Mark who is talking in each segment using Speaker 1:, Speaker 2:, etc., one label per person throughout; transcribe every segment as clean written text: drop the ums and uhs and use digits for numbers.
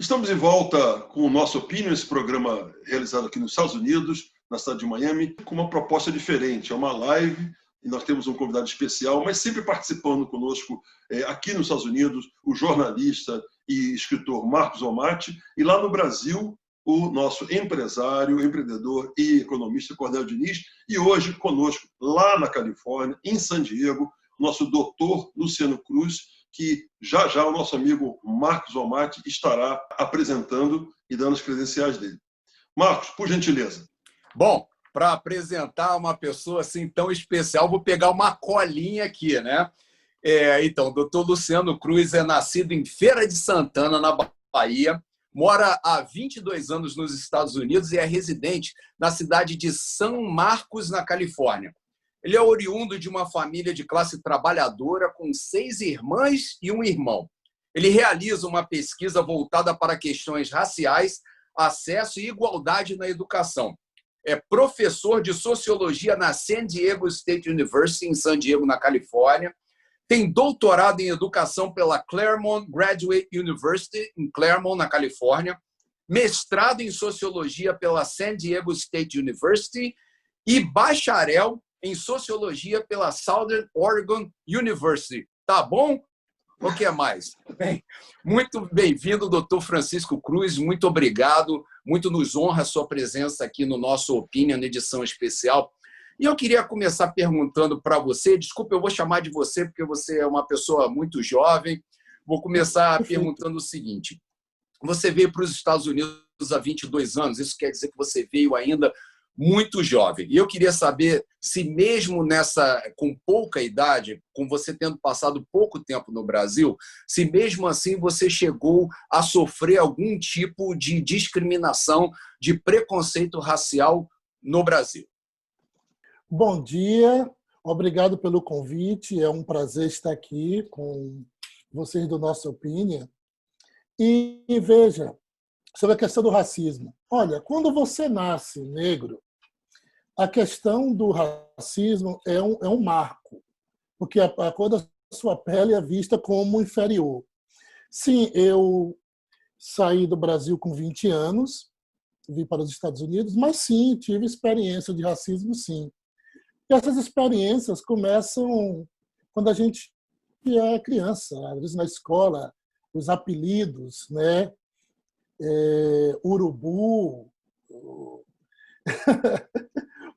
Speaker 1: Estamos de volta com o nosso Opinion, esse programa realizado aqui nos Estados Unidos, na cidade de Miami, com uma proposta diferente. É uma live e nós temos um convidado especial, mas sempre participando conosco aqui nos Estados Unidos, o jornalista e escritor Marcos Omati, e lá no Brasil, o nosso empresário, empreendedor e economista Cornélio Diniz, e hoje conosco, lá na Califórnia, em San Diego, o nosso doutor Luciano Cruz, que já o nosso amigo Marcos Omati estará apresentando e dando as credenciais dele. Marcos, por gentileza.
Speaker 2: Bom, para apresentar uma pessoa assim tão especial, vou pegar uma colinha aqui, né? Então, o doutor Luciano Cruz é nascido em Feira de Santana, na Bahia, mora há 22 anos nos Estados Unidos e é residente na cidade de São Marcos, na Califórnia. Ele é oriundo de uma família de classe trabalhadora com 6 irmãs e um irmão. Ele realiza uma pesquisa voltada para questões raciais, acesso e igualdade na educação. É professor de sociologia na San Diego State University, em San Diego, na Califórnia. Tem doutorado em educação pela Claremont Graduate University, em Claremont, na Califórnia. Mestrado em sociologia pela San Diego State University e bacharel em sociologia pela Southern Oregon University. Tá bom? O que mais? Bem, muito bem-vindo, doutor Francisco Cruz. Muito obrigado. Muito nos honra a sua presença aqui no nosso Opinion, edição especial. E eu queria começar perguntando para você, desculpa, eu vou chamar de você, porque você é uma pessoa muito jovem. Vou começar perguntando o seguinte. Você veio para os Estados Unidos há 22 anos, isso quer dizer que você veio ainda muito jovem. E eu queria saber se mesmo com pouca idade, com você tendo passado pouco tempo no Brasil, se mesmo assim você chegou a sofrer algum tipo de discriminação, de preconceito racial no Brasil.
Speaker 3: Bom dia, obrigado pelo convite, é um prazer estar aqui com vocês do nosso Opinion. E veja, sobre a questão do racismo. Olha, quando você nasce negro, a questão do racismo é um marco, porque a cor da sua pele é vista como inferior. Sim, eu saí do Brasil com 20 anos, vim para os Estados Unidos, mas sim, tive experiência de racismo, sim. E essas experiências começam quando a gente é criança, às vezes na escola, os apelidos, né? Urubu,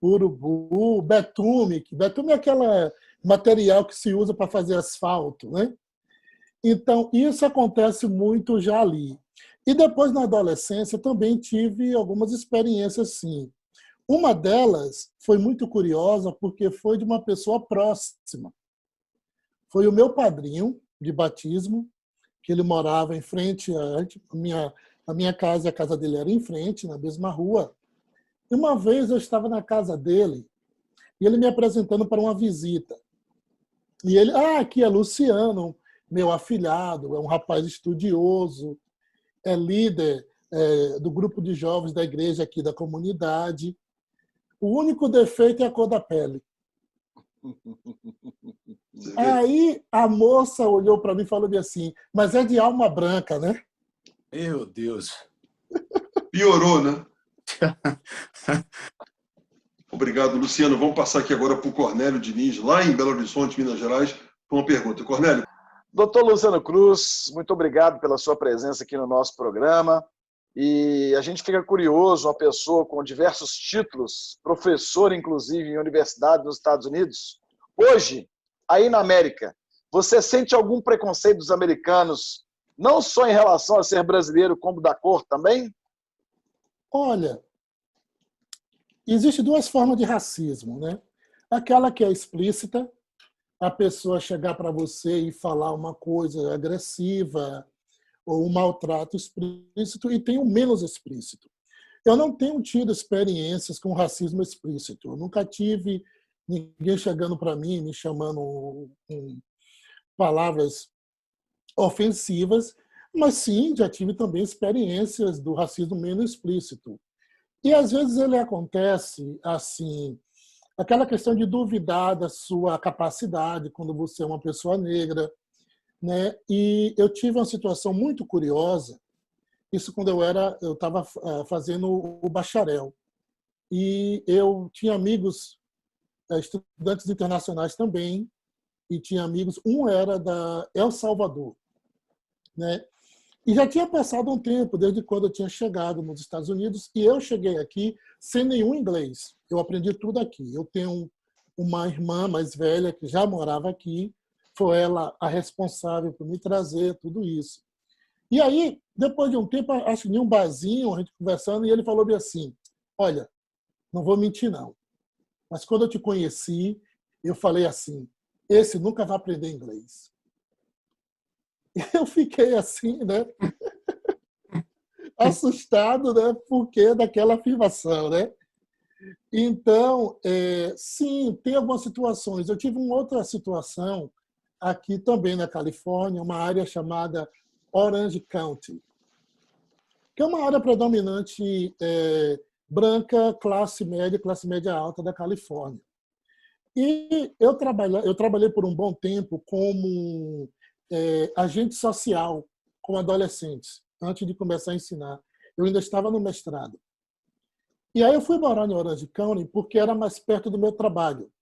Speaker 3: urubu, betume. Betume é aquele material que se usa para fazer asfalto, né? Então, isso acontece muito já ali. E depois, na adolescência, também tive algumas experiências, sim. Uma delas foi muito curiosa, porque foi de uma pessoa próxima. Foi o meu padrinho de batismo, que ele morava em frente a minha casa, e a casa dele era em frente, na mesma rua. E uma vez eu estava na casa dele e ele me apresentando para uma visita. E ele, aqui é Luciano, meu afilhado, é um rapaz estudioso, é líder do grupo de jovens da igreja aqui da comunidade. O único defeito é a cor da pele. Aí a moça olhou para mim e falou assim, mas é de alma branca, né?
Speaker 2: Meu Deus.
Speaker 1: Piorou, né? Obrigado, Luciano. Vamos passar aqui agora para o Cornélio Diniz, lá em Belo Horizonte, Minas Gerais, com uma pergunta. Cornélio.
Speaker 4: Doutor Luciano Cruz, muito obrigado pela sua presença aqui no nosso programa. E a gente fica curioso, uma pessoa com diversos títulos, professor, inclusive, em universidade nos Estados Unidos. Hoje, aí na América, você sente algum preconceito dos americanos, não só em relação a ser brasileiro, como da cor também?
Speaker 3: Olha, existem duas formas de racismo, né? Aquela que é explícita, a pessoa chegar para você e falar uma coisa agressiva ou um maltrato explícito, e tem o menos explícito. Eu não tenho tido experiências com racismo explícito. Eu nunca tive ninguém chegando para mim, me chamando com palavras ofensivas, mas sim, já tive também experiências do racismo menos explícito. E às vezes ele acontece assim, aquela questão de duvidar da sua capacidade quando você é uma pessoa negra, né? E eu tive uma situação muito curiosa, Isso quando eu estava fazendo o bacharel. E eu tinha amigos, estudantes internacionais também, e tinha amigos, um era da El Salvador, né? E já tinha passado um tempo, desde quando eu tinha chegado nos Estados Unidos, e eu cheguei aqui sem nenhum inglês. Eu aprendi tudo aqui. Eu tenho uma irmã mais velha que já morava aqui, foi ela a responsável por me trazer tudo isso. E aí, depois de um tempo, acho que em um barzinho, a gente conversando, e ele falou bem assim, olha, não vou mentir não, mas quando eu te conheci, eu falei assim, esse nunca vai aprender inglês. Eu fiquei assim, né? Assustado, né? Porque daquela afirmação, né? Então, sim, tem algumas situações. Eu tive uma outra situação aqui também na Califórnia, uma área chamada Orange County, que é uma área predominante branca, classe média alta da Califórnia. E eu trabalhei por um bom tempo como agente social com adolescentes, antes de começar a ensinar. Eu ainda estava no mestrado. E aí eu fui morar em Orange County porque era mais perto do meu trabalho.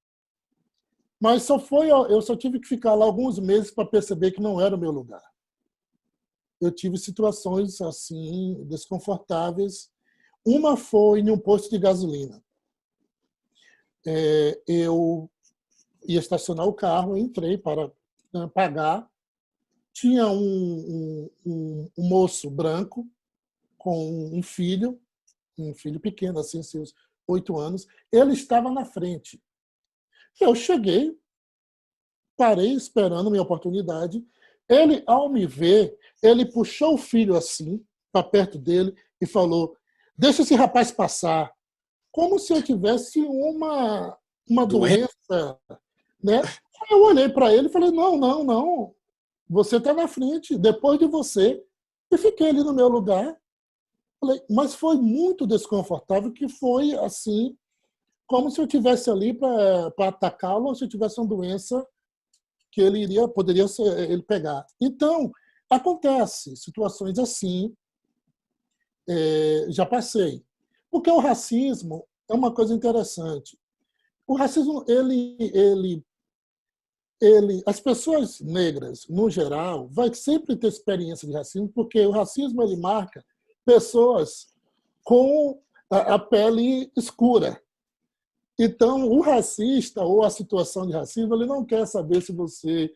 Speaker 3: Mas eu só tive que ficar lá alguns meses para perceber que não era o meu lugar. Eu tive situações assim desconfortáveis. Uma foi em um posto de gasolina. Eu ia estacionar o carro, entrei para pagar. Tinha um moço branco com um filho pequeno, assim, seus 8 anos. Ele estava na frente. Eu cheguei, parei esperando minha oportunidade. Ele, ao me ver, ele puxou o filho assim, para perto dele, e falou, deixa esse rapaz passar. Como se eu tivesse uma doença. Né? Eu olhei para ele e falei, não. Você está na frente, depois de você. E fiquei ali no meu lugar. Falei, mas foi muito desconfortável, que foi assim, como se eu tivesse ali para atacá-lo, ou se eu tivesse uma doença que poderia ele pegar. Então, acontece situações assim, já passei. Porque o racismo é uma coisa interessante. O racismo, as pessoas negras, no geral, vai sempre ter experiência de racismo, porque o racismo ele marca pessoas com a pele escura. Então, o racista ou a situação de racismo, ele não quer saber se você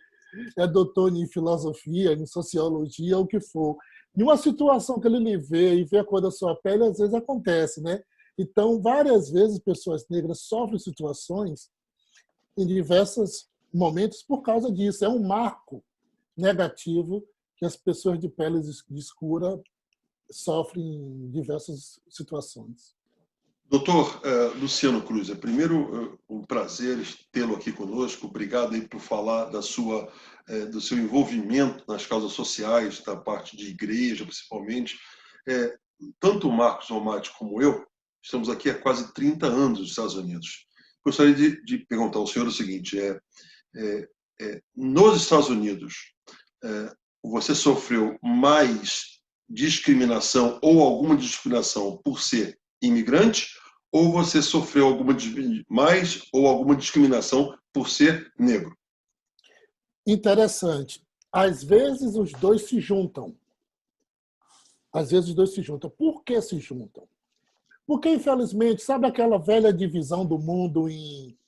Speaker 3: é doutor em filosofia, em sociologia, ou o que for. Em uma situação que ele lhe vê e vê a cor da sua pele, às vezes acontece, né? Então, várias vezes, pessoas negras sofrem situações em diversos momentos por causa disso. É um marco negativo que as pessoas de pele escura sofrem em diversas situações.
Speaker 1: Doutor Luciano Cruz, é primeiro um prazer tê-lo aqui conosco. Obrigado aí por falar do seu envolvimento nas causas sociais, da parte de igreja, principalmente. Tanto o Marcos Romati como eu estamos aqui há quase 30 anos nos Estados Unidos. Gostaria de perguntar ao senhor o seguinte, nos Estados Unidos, você sofreu mais discriminação ou alguma discriminação por ser imigrante, ou você sofreu alguma discriminação por ser negro?
Speaker 3: Interessante. Às vezes os dois se juntam. Por que se juntam? Porque, infelizmente, sabe aquela velha divisão do mundo em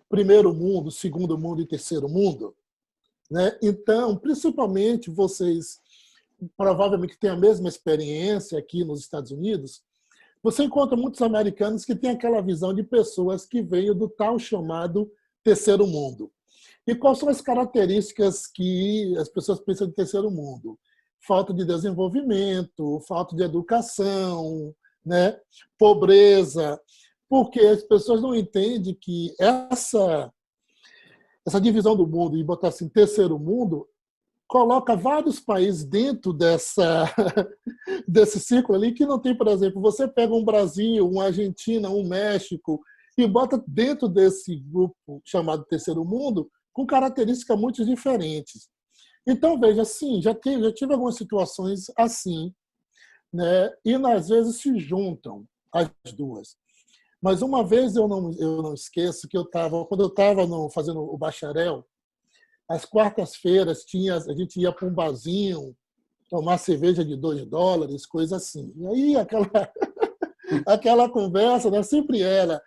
Speaker 3: primeiro mundo, segundo mundo e terceiro mundo? Né? Então, principalmente vocês provavelmente têm a mesma experiência aqui nos Estados Unidos, você encontra muitos americanos que têm aquela visão de pessoas que veio do tal chamado terceiro mundo. E quais são as características que as pessoas pensam de terceiro mundo? Falta de desenvolvimento, falta de educação, né? Pobreza, porque as pessoas não entendem que essa divisão do mundo, e botar assim, terceiro mundo, coloca vários países dentro desse círculo ali que não tem, por exemplo, você pega um Brasil, uma Argentina, um México e bota dentro desse grupo chamado terceiro mundo com características muito diferentes. Então, veja, sim, já tive algumas situações assim, né? E às vezes se juntam as duas. Mas uma vez eu não esqueço que quando eu estava fazendo o bacharel, às quartas-feiras a gente ia para um barzinho tomar cerveja de $2, coisa assim. E aí aquela conversa, né, sempre era: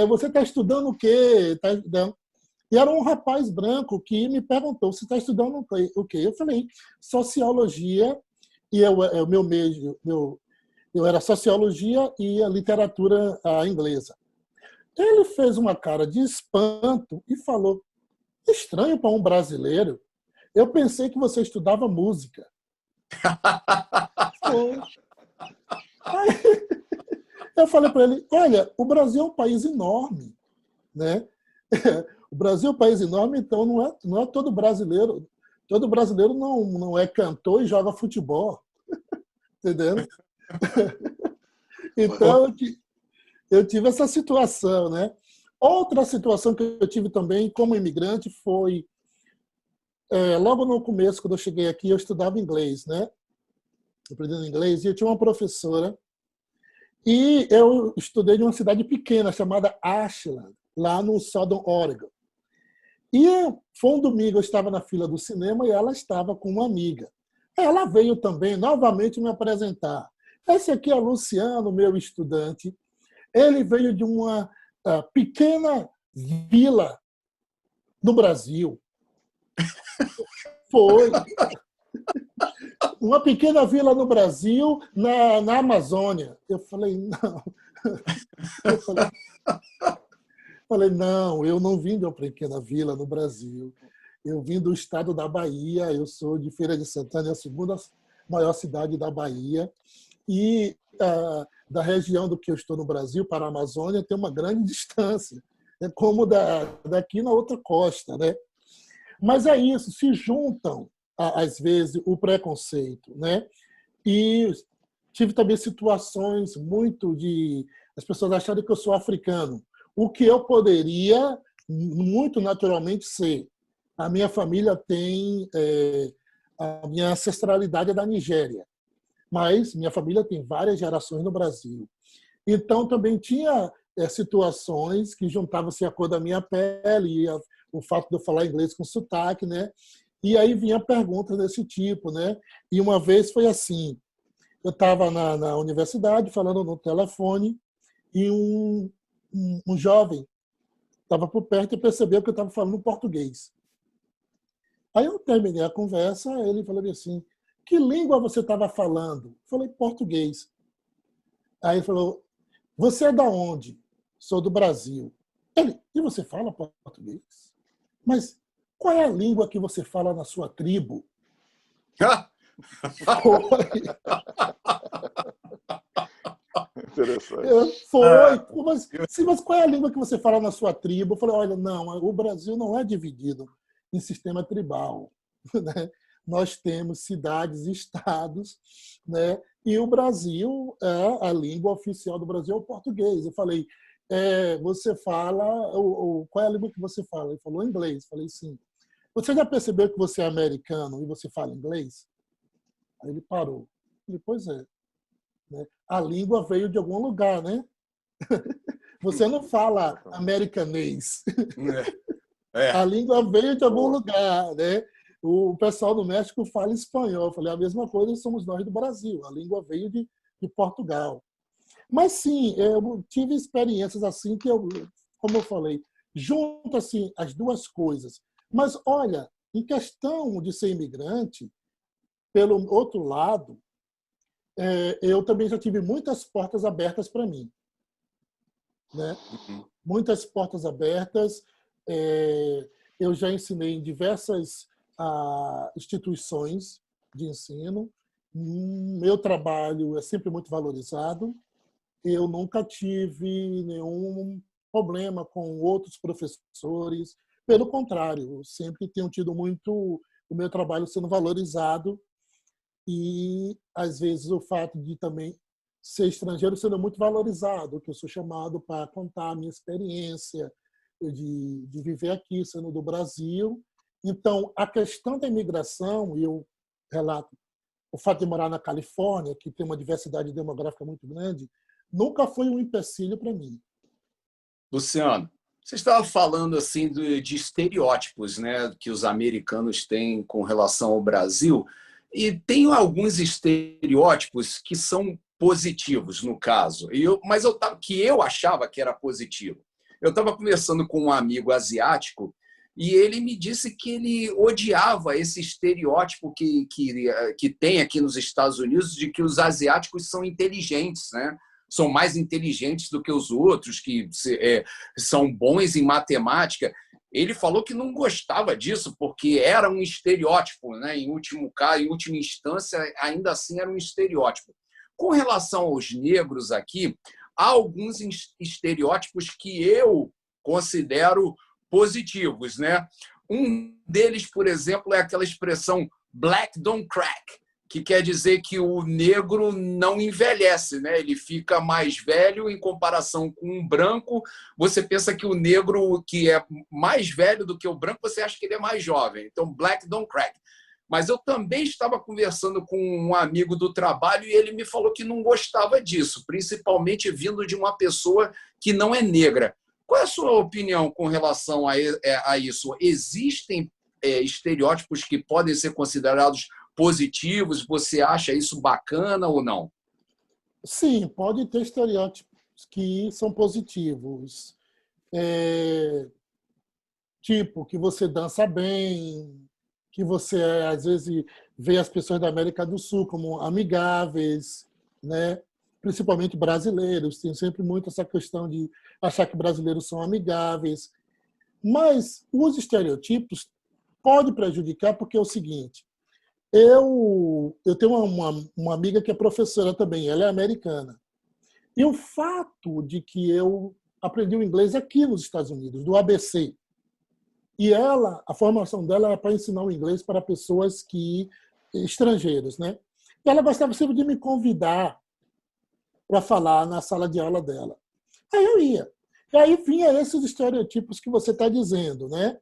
Speaker 3: você está estudando o quê? Tá estudando? E era um rapaz branco que me perguntou: você está estudando o quê? Eu falei: sociologia, e o meu meio, eu era sociologia e a literatura inglesa. Ele fez uma cara de espanto e falou: estranho para um brasileiro, eu pensei que você estudava música. Foi. Aí eu falei para ele: olha, o Brasil é um país enorme, né? O Brasil é um país enorme, então não é todo brasileiro. Todo brasileiro não é cantor e joga futebol, entendeu? Então eu tive essa situação, né? Outra situação que eu tive também como imigrante foi logo no começo, quando eu cheguei aqui, eu estudava inglês, né? Aprendendo inglês, e eu tinha uma professora. E eu estudei em uma cidade pequena chamada Ashland, lá no Southern Oregon. E foi um domingo, eu estava na fila do cinema e ela estava com uma amiga. Ela veio também novamente me apresentar. Esse aqui é o Luciano, meu estudante. Ele veio de uma pequena vila no Brasil. Foi. Uma pequena vila no Brasil, na Amazônia. Eu falei: não. Não, eu não vim de uma pequena vila no Brasil. Eu vim do estado da Bahia, eu sou de Feira de Santana, é a segunda maior cidade da Bahia. E da região do que eu estou no Brasil para a Amazônia tem uma grande distância. É como daqui na outra costa, né? Mas é isso, se juntam, às vezes, o preconceito, né? E tive também situações muito de as pessoas acharem que eu sou africano, o que eu poderia muito naturalmente ser. A minha família tem a minha ancestralidade é da Nigéria, mas minha família tem várias gerações no Brasil. Então também tinha situações que juntavam-se a cor da minha pele e o fato de eu falar inglês com sotaque, né? E aí vinha perguntas desse tipo, né? E uma vez foi assim: eu estava na universidade falando no telefone e um jovem estava por perto e percebeu que eu estava falando português. Aí eu terminei a conversa, ele falou assim: que língua você estava falando? Eu falei: português. Aí ele falou: você é da onde? Sou do Brasil. Ele: e você fala português? Mas qual é a língua que você fala na sua tribo? Foi.
Speaker 4: Interessante.
Speaker 3: Mas qual é a língua que você fala na sua tribo? Eu falei: olha, não, o Brasil não é dividido em sistema tribal, né? Nós temos cidades e estados, né? E o Brasil, a língua oficial do Brasil é o português. Eu falei: você fala, qual é a língua que você fala? Ele falou: inglês. Eu falei: sim. Você já percebeu que você é americano e você fala inglês? Aí ele parou. Eu falei: pois é. Né? A língua veio de algum lugar, né? Você não fala americanês. A língua veio de algum lugar, né? O pessoal do México fala espanhol. Eu falei: a mesma coisa somos nós do Brasil. A língua veio de Portugal. Mas sim, eu tive experiências assim que como eu falei, junto assim as duas coisas. Mas olha, em questão de ser imigrante, pelo outro lado, eu também já tive muitas portas abertas para mim, né? Muitas portas abertas. Eu já ensinei em diversas instituições de ensino. Meu trabalho é sempre muito valorizado. Eu nunca tive nenhum problema com outros professores. Pelo contrário, eu sempre tenho tido muito o meu trabalho sendo valorizado e, às vezes, o fato de também ser estrangeiro sendo muito valorizado, que eu sou chamado para contar a minha experiência de viver aqui, sendo do Brasil. Então, a questão da imigração, e eu relato o fato de morar na Califórnia, que tem uma diversidade demográfica muito grande, nunca foi um empecilho para mim.
Speaker 2: Luciano, você estava falando assim de estereótipos, né, que os americanos têm com relação ao Brasil, e tem alguns estereótipos que são positivos, no caso, mas que eu achava que era positivo. Eu estava conversando com um amigo asiático e ele me disse que ele odiava esse estereótipo que tem aqui nos Estados Unidos de que os asiáticos são inteligentes, né? São mais inteligentes do que os outros, que são bons em matemática. Ele falou que não gostava disso, porque era um estereótipo, né? Em último caso, em última instância, ainda assim era um estereótipo. Com relação aos negros aqui, há alguns estereótipos que eu considero positivos, né? Um deles, por exemplo, é aquela expressão black don't crack, que quer dizer que o negro não envelhece, né? Ele fica mais velho em comparação com um branco. Você pensa que o negro que é mais velho do que o branco, você acha que ele é mais jovem. Então, black don't crack. Mas eu também estava conversando com um amigo do trabalho e ele me falou que não gostava disso, principalmente vindo de uma pessoa que não é negra. Qual é a sua opinião com relação a isso? Existem estereótipos que podem ser considerados positivos? Você acha isso bacana ou não?
Speaker 3: Sim, pode ter estereótipos que são positivos. Tipo, que você dança bem, que você, às vezes, vê as pessoas da América do Sul como amigáveis, né? Principalmente brasileiros. Tem sempre muito essa questão de achar que brasileiros são amigáveis. Mas os estereotipos podem prejudicar porque é o seguinte, eu tenho uma amiga que é professora também, ela é americana. E o fato de que eu aprendi o inglês aqui nos Estados Unidos, do ABC, e a formação dela é para ensinar o inglês para pessoas estrangeiros, né? E ela gostava sempre de me convidar para falar na sala de aula dela. Aí eu ia. E aí vinha esses estereotipos que você está dizendo, né?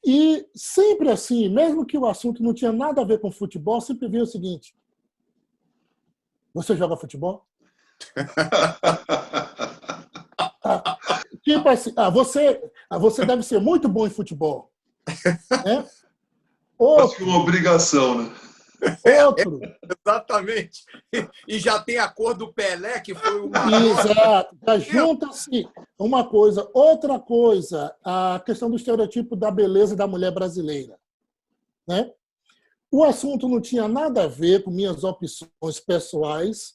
Speaker 3: E sempre assim, mesmo que o assunto não tinha nada a ver com futebol, sempre vinha o seguinte: você joga futebol? Tipo assim, você deve ser muito bom em futebol. Né?
Speaker 1: Acho que é uma obrigação, né?
Speaker 3: Outro.
Speaker 2: Exatamente. E já tem a cor do Pelé, que foi uma...
Speaker 3: Exato. Já junta-se uma coisa. Outra coisa, a questão do estereotipo da beleza da mulher brasileira. Né? O assunto não tinha nada a ver com minhas opções pessoais.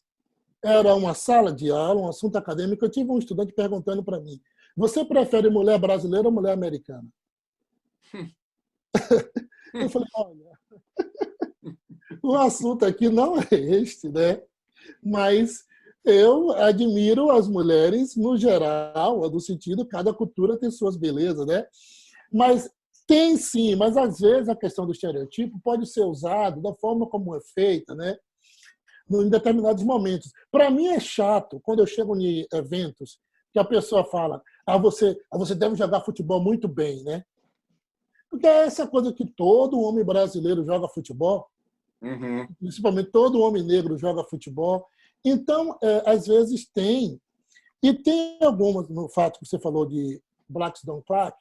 Speaker 3: Era uma sala de aula, um assunto acadêmico. Eu tive um estudante perguntando para mim: você prefere mulher brasileira ou mulher americana? Eu falei: olha, o assunto aqui não é este, né? Mas eu admiro as mulheres no geral, no sentido, cada cultura tem suas belezas, né? Mas tem sim, mas às vezes a questão do estereotipo pode ser usado da forma como é feita, né? Em determinados momentos. Para mim é chato quando eu chego em eventos que a pessoa fala: você deve jogar futebol muito bem, né? Porque é essa coisa que todo homem brasileiro joga futebol, principalmente todo homem negro joga futebol. Então, às vezes tem, e tem algumas, no fato que você falou de Blacks Don't Crack,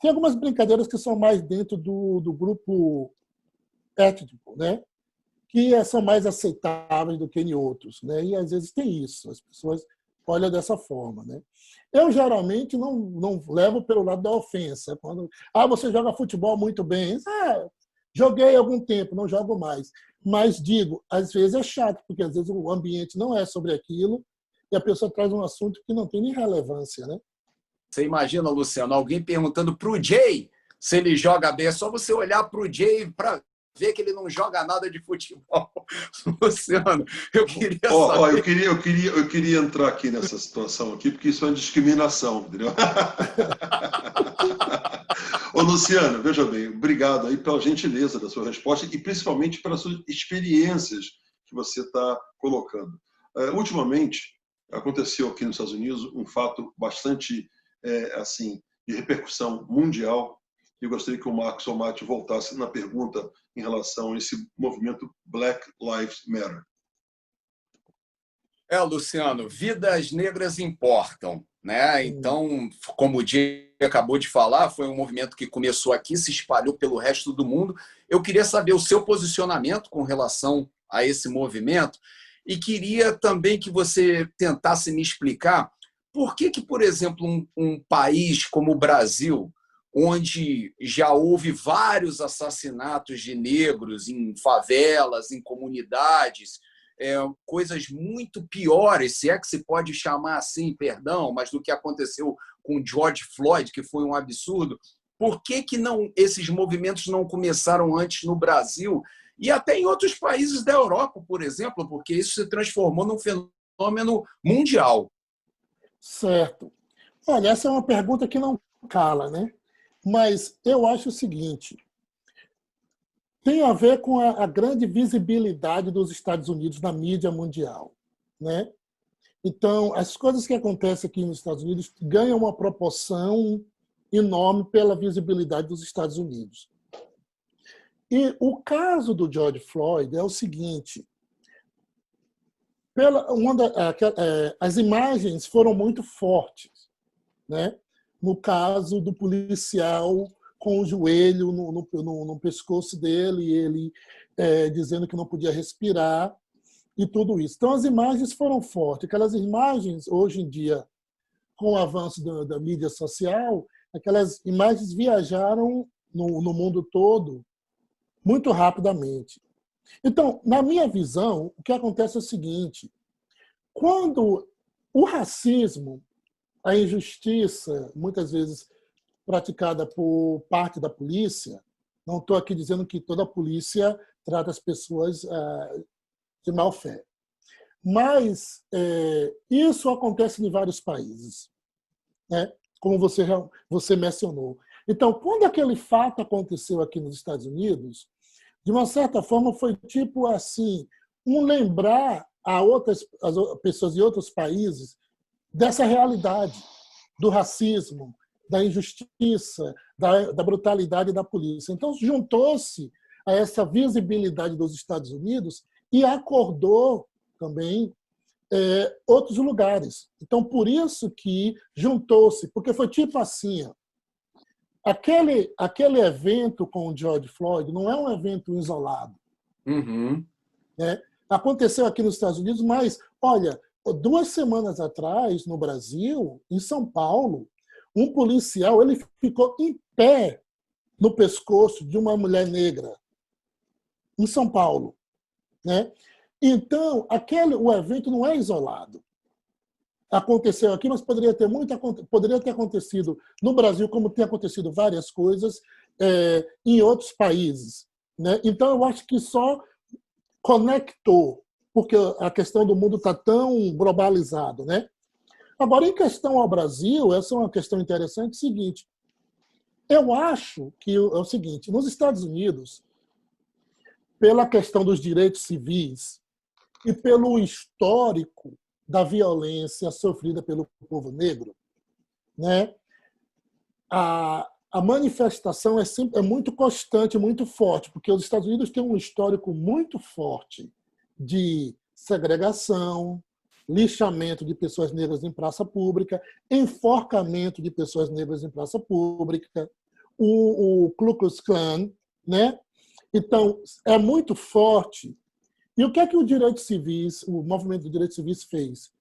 Speaker 3: tem algumas brincadeiras que são mais dentro do grupo étnico, né? Que são mais aceitáveis do que em outros, né? E às vezes tem isso, as pessoas olham dessa forma, né? Eu geralmente não levo pelo lado da ofensa. Quando você joga futebol muito bem, joguei algum tempo, não jogo mais. Mas digo, às vezes é chato, porque às vezes o ambiente não é sobre aquilo e a pessoa traz um assunto que não tem nem relevância, né?
Speaker 2: Você imagina, Luciano, alguém perguntando para o Jay se ele joga bem, é só você olhar para o Jay para ver que ele não joga nada de futebol. Luciano, eu queria saber...
Speaker 1: Eu queria entrar aqui nessa situação aqui, porque isso é uma discriminação, entendeu? Ô, Luciano, veja bem, obrigado aí pela gentileza da sua resposta e principalmente pelas suas experiências que você está colocando. Ultimamente, aconteceu aqui nos Estados Unidos um fato bastante assim, de repercussão mundial, E eu gostaria que o Marcos Somati voltasse na pergunta em relação a esse movimento Black Lives Matter.
Speaker 2: Luciano, vidas negras importam, né? Então, como o Diego acabou de falar, foi um movimento que começou aqui, se espalhou pelo resto do mundo. Eu queria saber o seu posicionamento com relação a esse movimento e queria também que você tentasse me explicar por que, por exemplo, um país como o Brasil, onde já houve vários assassinatos de negros em favelas, em comunidades, coisas muito piores, se é que se pode chamar assim, perdão, mas do que aconteceu com George Floyd, que foi um absurdo, por que esses movimentos não começaram antes no Brasil e até em outros países da Europa, por exemplo, porque isso se transformou num fenômeno mundial?
Speaker 3: Certo. Olha, essa é uma pergunta que não cala, né? Mas eu acho o seguinte, tem a ver com a grande visibilidade dos Estados Unidos na mídia mundial, né? Então, as coisas que acontecem aqui nos Estados Unidos ganham uma proporção enorme pela visibilidade dos Estados Unidos. E o caso do George Floyd é o seguinte, as imagens foram muito fortes, né? No caso do policial com o joelho no pescoço dele, ele dizendo que não podia respirar e tudo isso. Então, as imagens foram fortes. Aquelas imagens, hoje em dia, com o avanço da mídia social, aquelas imagens viajaram no mundo todo muito rapidamente. Então, na minha visão, o que acontece é o seguinte, quando o racismo, a injustiça, muitas vezes praticada por parte da polícia, não estou aqui dizendo que toda a polícia trata as pessoas de má fé, mas isso acontece em vários países, né? Como você mencionou. Então, quando aquele fato aconteceu aqui nos Estados Unidos, de uma certa forma foi tipo assim, lembrar as pessoas de outros países dessa realidade do racismo, da injustiça, da brutalidade da polícia. Então, juntou-se a essa visibilidade dos Estados Unidos e acordou também outros lugares. Então, por isso que juntou-se, porque foi tipo assim, ó, aquele evento com o George Floyd não é um evento isolado.
Speaker 2: Uhum.
Speaker 3: Né? Aconteceu aqui nos Estados Unidos, mas, olha, 2 semanas atrás, no Brasil, em São Paulo, um policial ele ficou em pé no pescoço de uma mulher negra, em São Paulo. Né? Então, o evento não é isolado. Aconteceu aqui, mas poderia ter acontecido no Brasil, como tem acontecido várias coisas em outros países. Né? Então, eu acho que só conectou, porque a questão do mundo está tão globalizado. Né? Agora, em questão ao Brasil, essa é uma questão interessante, é o seguinte, eu acho que é o seguinte, nos Estados Unidos, pela questão dos direitos civis e pelo histórico da violência sofrida pelo povo negro, né? A manifestação é muito constante, muito forte, porque os Estados Unidos têm um histórico muito forte de segregação, lixamento de pessoas negras em praça pública, enforcamento de pessoas negras em praça pública, o Ku Klux Klan, né? Então, é muito forte. E o que é que o movimento de direitos civis fez?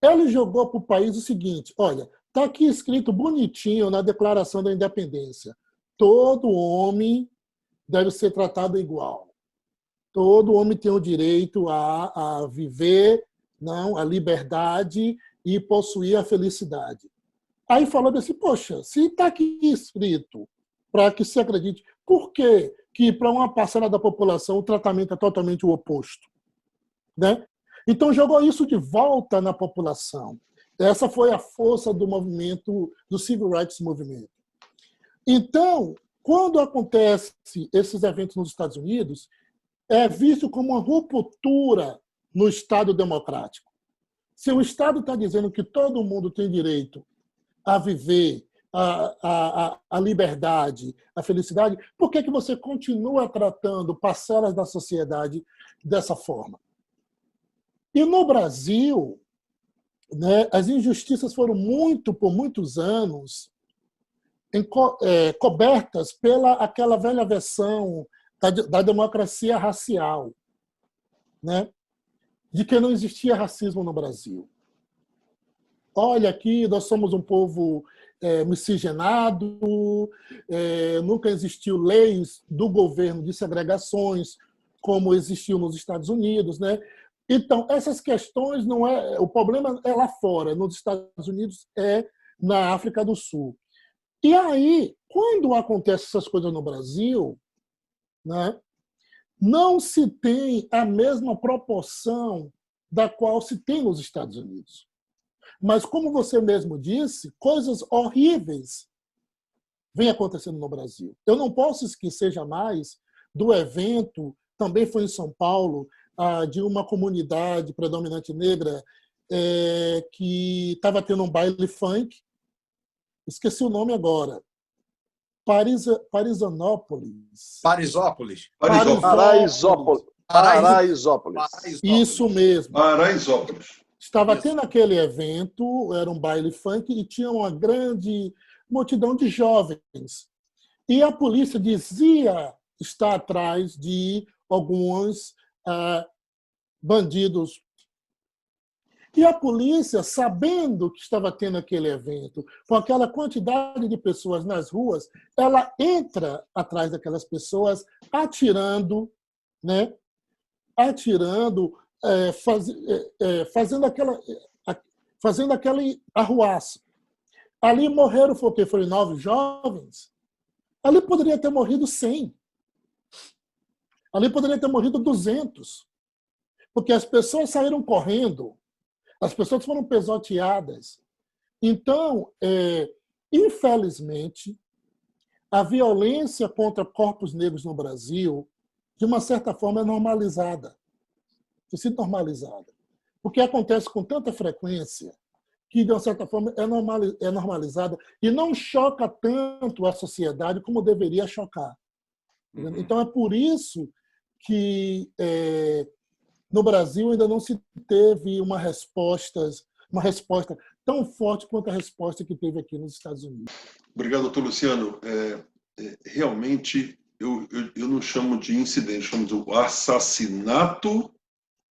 Speaker 3: Ele jogou para o país o seguinte, olha, está aqui escrito bonitinho na Declaração da Independência, todo homem deve ser tratado igual. Todo homem tem o direito a viver, a liberdade e possuir a felicidade. Aí falou assim, poxa, se está aqui escrito para que se acredite, por que para uma parcela da população o tratamento é totalmente o oposto? Né? Então, jogou isso de volta na população. Essa foi a força do movimento, do Civil Rights Movement. Então, quando acontecem esses eventos nos Estados Unidos, é visto como uma ruptura no Estado democrático. Se o Estado está dizendo que todo mundo tem direito a viver a liberdade, a felicidade, por que você continua tratando parcelas da sociedade dessa forma? E no Brasil, né, as injustiças foram por muitos anos, cobertas pela aquela velha versão da democracia racial, né, de que não existia racismo no Brasil. Olha, aqui nós somos um povo miscigenado, nunca existiu leis do governo de segregações como existiu nos Estados Unidos, né? Então, essas questões não é... O problema é lá fora, nos Estados Unidos, na África do Sul. E aí, quando acontecem essas coisas no Brasil, né, não se tem a mesma proporção da qual se tem nos Estados Unidos. Mas, como você mesmo disse, coisas horríveis vêm acontecendo no Brasil. Eu não posso esquecer jamais do evento, também foi em São Paulo, de uma comunidade predominante negra que estava tendo um baile funk. Esqueci o nome agora. Paraisópolis. Isso mesmo.
Speaker 1: Paraisópolis.
Speaker 3: Estava tendo aquele evento, era um baile funk, e tinha uma grande multidão de jovens. E a polícia dizia estar atrás de alguns bandidos. E a polícia, sabendo que estava tendo aquele evento, com aquela quantidade de pessoas nas ruas, ela entra atrás daquelas pessoas, atirando, né? Fazendo aquele arruaço. Ali morreram, foram 9 jovens. Ali poderia ter morrido 100. Ali poderia ter morrido 200. Porque as pessoas saíram correndo. As pessoas foram pisoteadas. Então, infelizmente, a violência contra corpos negros no Brasil, de uma certa forma, é normalizada. Tem sido normalizada. Porque acontece com tanta frequência que, de uma certa forma, é normalizada e não choca tanto a sociedade como deveria chocar. Então, é por isso que no Brasil ainda não se teve uma resposta tão forte quanto a resposta que teve aqui nos Estados Unidos.
Speaker 1: Obrigado, doutor Luciano. Realmente, eu não chamo de incidente, chamo de assassinato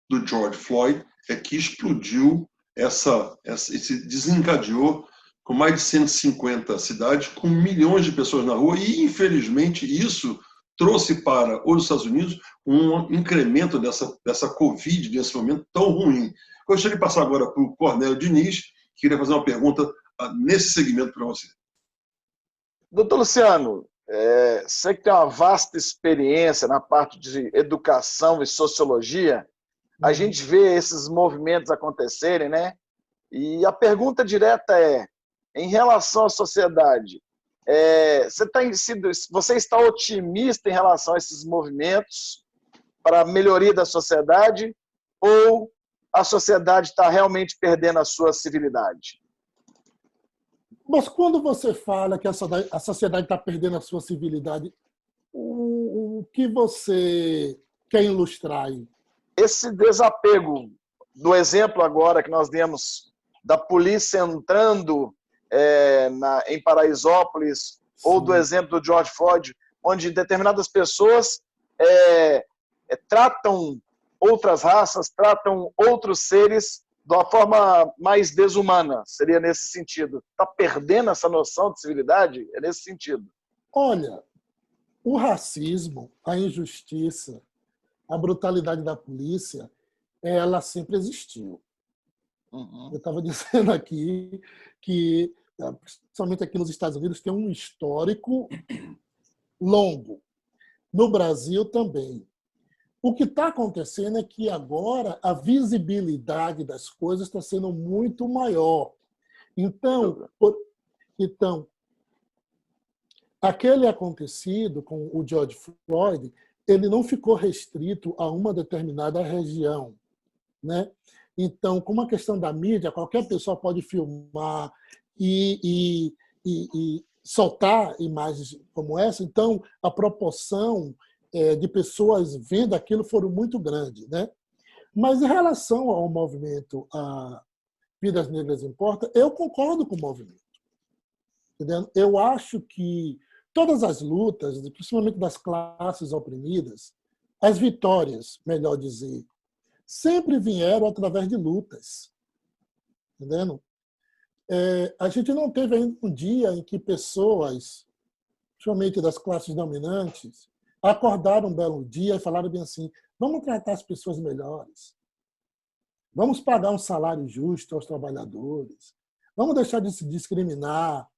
Speaker 1: do George Floyd que explodiu, esse desencadeou com mais de 150 cidades, com milhões de pessoas na rua, e, infelizmente, isso trouxe para os Estados Unidos um incremento dessa Covid, nesse momento tão ruim. Gostaria de passar agora para o Cornélio Diniz, que queria fazer uma pergunta nesse segmento para você.
Speaker 4: Doutor Luciano, você que tem uma vasta experiência na parte de educação e sociologia, a gente vê esses movimentos acontecerem, né? E a pergunta direta em relação à sociedade, você está otimista em relação a esses movimentos para a melhoria da sociedade, ou a sociedade está realmente perdendo a sua civilidade?
Speaker 3: Mas quando você fala que a sociedade está perdendo a sua civilidade, o que você quer ilustrar aí?
Speaker 4: Esse desapego do exemplo agora que nós demos da polícia entrando em Paraisópolis, sim, ou do exemplo do George Floyd, onde determinadas pessoas tratam outras raças, tratam outros seres de uma forma mais desumana, seria nesse sentido. Está perdendo essa noção de civilidade? É nesse sentido.
Speaker 3: Olha, o racismo, a injustiça, a brutalidade da polícia, ela sempre existiu.
Speaker 4: Uhum.
Speaker 3: Eu estava dizendo aqui que, principalmente aqui nos Estados Unidos, tem um histórico longo. No Brasil também. O que está acontecendo é que agora a visibilidade das coisas está sendo muito maior. Então, aquele acontecido com o George Floyd, ele não ficou restrito a uma determinada região, né? Então, com uma questão da mídia, qualquer pessoa pode filmar e e soltar imagens como essa, então a proporção de pessoas vendo aquilo foram muito grande, né? Mas em relação ao movimento Vidas Negras Importam, eu concordo com o movimento. Entendeu? Eu acho que todas as lutas, principalmente das classes oprimidas, as vitórias, melhor dizer, sempre vieram através de lutas. Entendeu? A gente não teve ainda um dia em que pessoas, principalmente das classes dominantes, acordaram um belo dia e falaram bem assim: vamos tratar as pessoas melhores, vamos pagar um salário justo aos trabalhadores, vamos deixar de se discriminar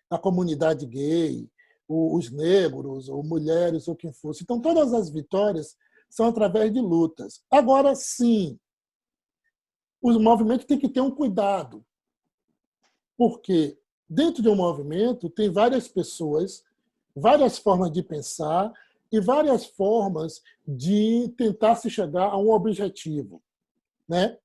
Speaker 3: a comunidade gay, os negros, ou mulheres, ou quem fosse. Então, todas as vitórias são através de lutas. Agora, sim, os movimentos têm que ter um cuidado, porque dentro de um movimento tem várias pessoas, várias formas de pensar e várias formas de tentar se chegar a um objetivo, né?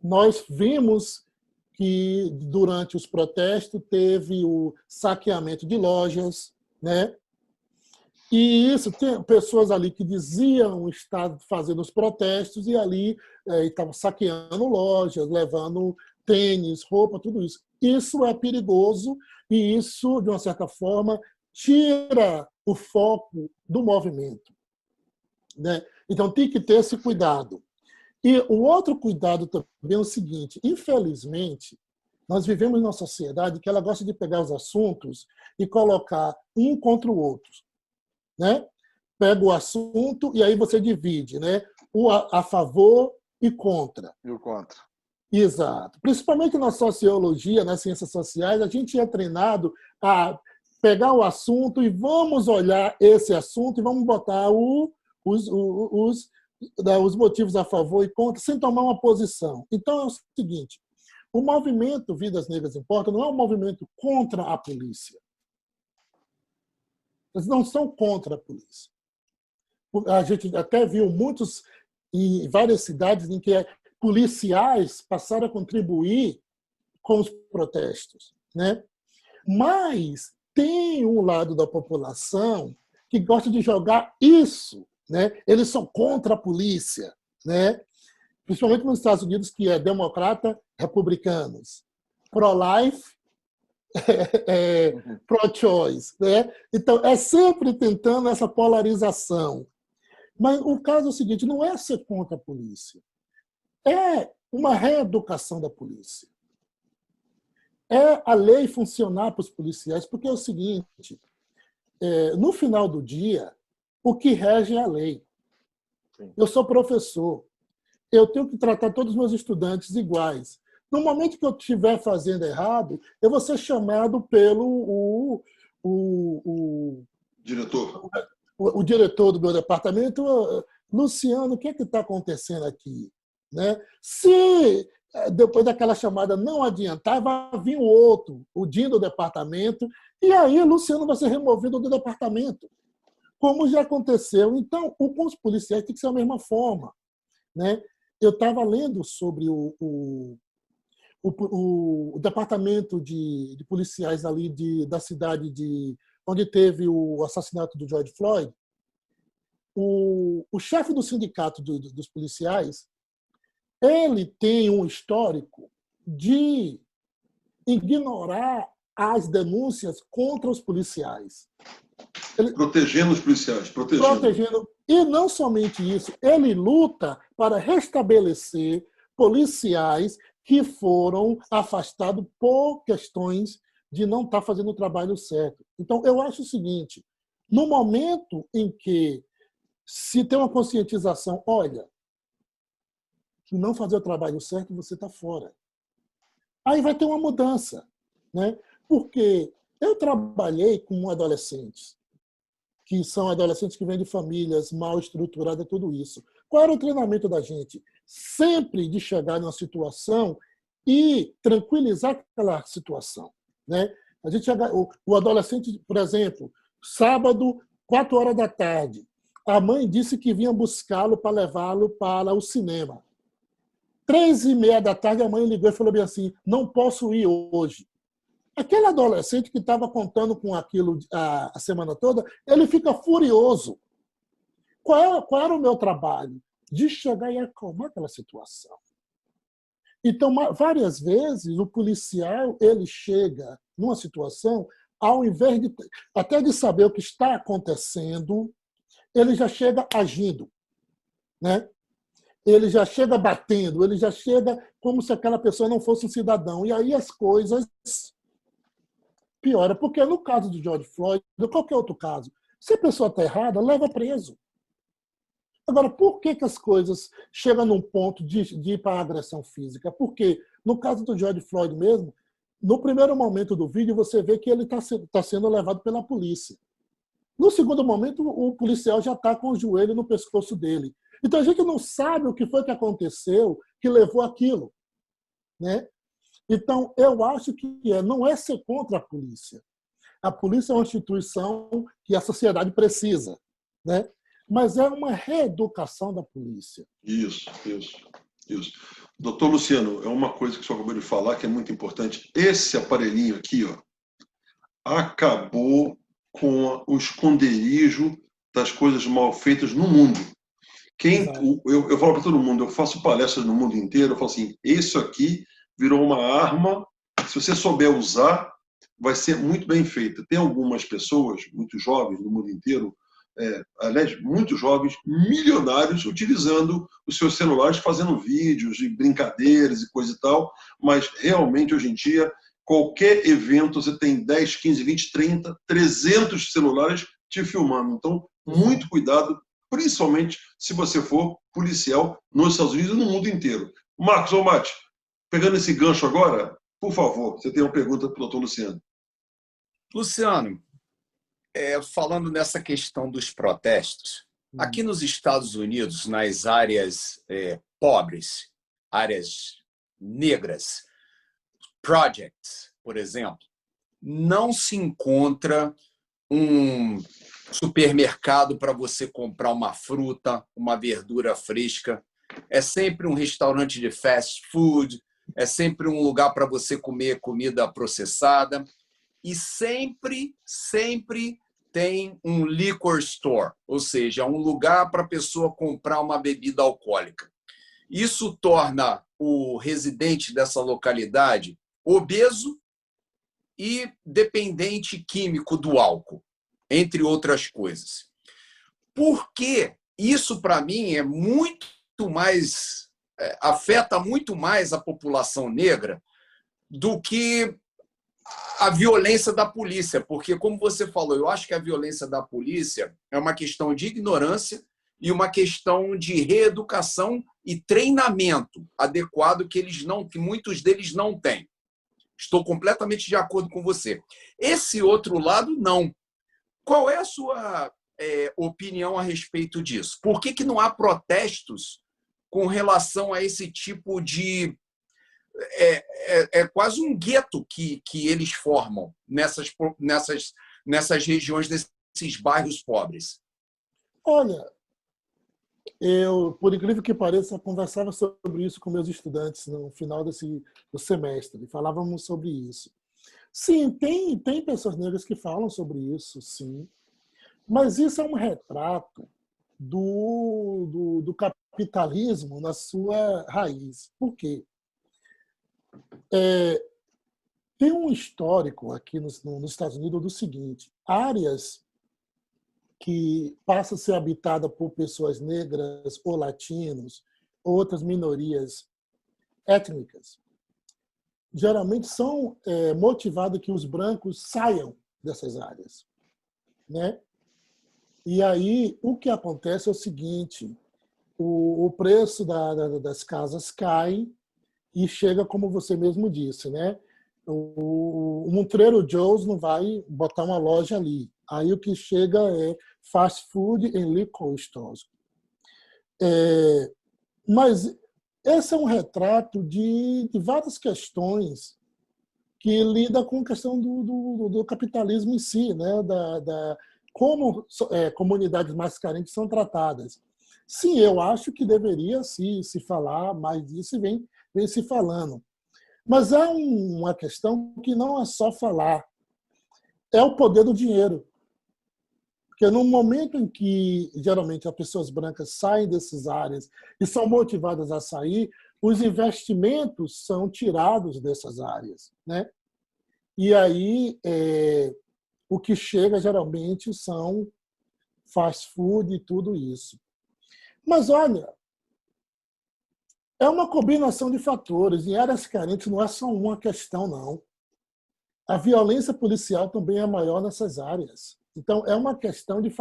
Speaker 3: Nós vimos que durante os protestos teve o saqueamento de lojas, né? E isso, tem pessoas ali que diziam estar fazendo os protestos e ali estavam saqueando lojas, levando tênis, roupa, tudo isso. Isso é perigoso e isso, de uma certa forma, tira o foco do movimento, né? Então, tem que ter esse cuidado. E o outro cuidado também é o seguinte: infelizmente, nós vivemos numa sociedade que ela gosta de pegar os assuntos e colocar um contra o outro, né? Pega o assunto e aí você divide, né? O a favor e contra.
Speaker 4: E o contra.
Speaker 3: Exato. Principalmente na sociologia, nas ciências sociais, a gente é treinado a pegar o assunto e vamos olhar esse assunto e vamos botar os motivos a favor e contra, sem tomar uma posição. Então é o seguinte: o movimento Vidas Negras Importam não é um movimento contra a polícia. Eles não são contra a polícia. A gente até viu muitos, em várias cidades, em que policiais passaram a contribuir com os protestos, né? Mas tem um lado da população que gosta de jogar isso, né? Eles são contra a polícia, né? Principalmente nos Estados Unidos, que é democrata, republicanos, pro-life, pro-choice, né? Então, é sempre tentando essa polarização. Mas o caso é o seguinte: não é ser contra a polícia, é uma reeducação da polícia. É a lei funcionar para os policiais, porque é o seguinte: no final do dia, o que rege é a lei. Eu sou professor, eu tenho que tratar todos os meus estudantes iguais. No momento que eu estiver fazendo errado, eu vou ser chamado pelo
Speaker 1: Diretor.
Speaker 3: O diretor do meu departamento: Luciano, o que está acontecendo aqui? Né? Se depois daquela chamada não adiantar, vai vir o outro, o DIN do departamento, e aí o Luciano vai ser removido do departamento, como já aconteceu. Então, com os policiais tem que ser da mesma forma, né? Eu estava lendo sobre o departamento de policiais ali da cidade onde teve o assassinato do George Floyd. O chefe do sindicato dos policiais, ele tem um histórico de ignorar as denúncias contra os policiais.
Speaker 1: Protegendo os policiais. Protegendo.
Speaker 3: E não somente isso, ele luta para restabelecer policiais que foram afastados por questões de não estar fazendo o trabalho certo. Então, eu acho o seguinte: no momento em que se tem uma conscientização, olha, se não fazer o trabalho certo, você está fora. Aí vai ter uma mudança, né? Porque eu trabalhei com adolescentes, que são adolescentes que vêm de famílias mal estruturadas, tudo isso. Qual era o treinamento da gente? Sempre de chegar numa situação e tranquilizar aquela situação, né? A gente o adolescente, por exemplo, sábado, 4 horas da tarde, a mãe disse que vinha buscá-lo para levá-lo para o cinema. 3h30 da tarde, a mãe ligou e falou bem assim: não posso ir hoje. Aquele adolescente que estava contando com aquilo a semana toda, ele fica furioso. Qual era o meu trabalho? De chegar e acalmar aquela situação. Então, várias vezes, o policial ele chega numa situação, ao invés até de saber o que está acontecendo, ele já chega agindo, né? Ele já chega batendo, ele já chega como se aquela pessoa não fosse um cidadão. E aí as coisas pioram. Porque no caso do George Floyd, ou qualquer outro caso, se a pessoa está errada, leva preso. Agora, por que as coisas chegam num ponto de ir para a agressão física? Porque, no caso do George Floyd mesmo, no primeiro momento do vídeo, você vê que ele está sendo levado pela polícia. No segundo momento, o policial já está com o joelho no pescoço dele. Então, a gente não sabe o que foi que aconteceu que levou aquilo, né? Então, eu acho que não é ser contra a polícia. A polícia é uma instituição que a sociedade precisa, né? Mas é uma reeducação da polícia.
Speaker 1: Isso. Doutor Luciano, é uma coisa que o senhor acabou de falar que é muito importante. Esse aparelhinho aqui, ó, acabou com o esconderijo das coisas mal feitas no mundo. Eu falo para todo mundo, eu faço palestras no mundo inteiro, eu falo assim, isso aqui virou uma arma, se você souber usar, vai ser muito bem feita. Tem algumas pessoas, muito jovens no mundo inteiro, aliás, muitos jovens, milionários, utilizando os seus celulares, fazendo vídeos e brincadeiras e coisa e tal, mas realmente, hoje em dia, qualquer evento, você tem 10, 15, 20, 30, 300 celulares te filmando. Então, muito cuidado, principalmente se você for policial nos Estados Unidos e no mundo inteiro. Marcos Almaty, pegando esse gancho agora, por favor, você tem uma pergunta para o doutor Luciano.
Speaker 2: Luciano, falando nessa questão dos protestos, aqui nos Estados Unidos, nas áreas pobres, áreas negras, projects, por exemplo, não se encontra um supermercado para você comprar uma fruta, uma verdura fresca. É sempre um restaurante de fast food, é sempre um lugar para você comer comida processada. E sempre tem um liquor store, ou seja, um lugar para a pessoa comprar uma bebida alcoólica. Isso torna o residente dessa localidade obeso e dependente químico do álcool, entre outras coisas. Porque isso, para mim, afeta muito mais a população negra do que a violência da polícia, porque, como você falou, eu acho que a violência da polícia é uma questão de ignorância e uma questão de reeducação e treinamento adequado que muitos deles não têm. Estou completamente de acordo com você. Esse outro lado, não. Qual é a sua opinião a respeito disso? Por que não há protestos com relação a esse tipo de... É quase um gueto que eles formam nessas regiões, desses bairros pobres.
Speaker 3: Olha, por incrível que pareça, conversava sobre isso com meus estudantes no final do semestre. Falávamos sobre isso. Sim, tem pessoas negras que falam sobre isso, sim. Mas isso é um retrato do capitalismo na sua raiz. Por quê? Tem um histórico aqui nos Estados Unidos do seguinte: áreas que passam a ser habitadas por pessoas negras ou latinos ou outras minorias étnicas, geralmente são motivadas que os brancos saiam dessas áreas, né? E aí o que acontece é o seguinte: o preço das casas cai e chega, como você mesmo disse, né? O Trader Joe's não vai botar uma loja ali. Aí o que chega é fast food e liquor stores. Mas esse é um retrato de várias questões que lidam com a questão do capitalismo em si, né? Como comunidades mais carentes são tratadas. Sim, eu acho que deveria se falar mais disso e vem se falando. Mas é uma questão que não é só falar, é o poder do dinheiro. Porque no momento em que, geralmente, as pessoas brancas saem dessas áreas e são motivadas a sair, os investimentos são tirados dessas áreas, né? E aí, o que chega, geralmente, são fast food e tudo isso. Mas, olha, é uma combinação de fatores. Em áreas carentes não é só uma questão, não. A violência policial também é maior nessas áreas. Então, é uma questão de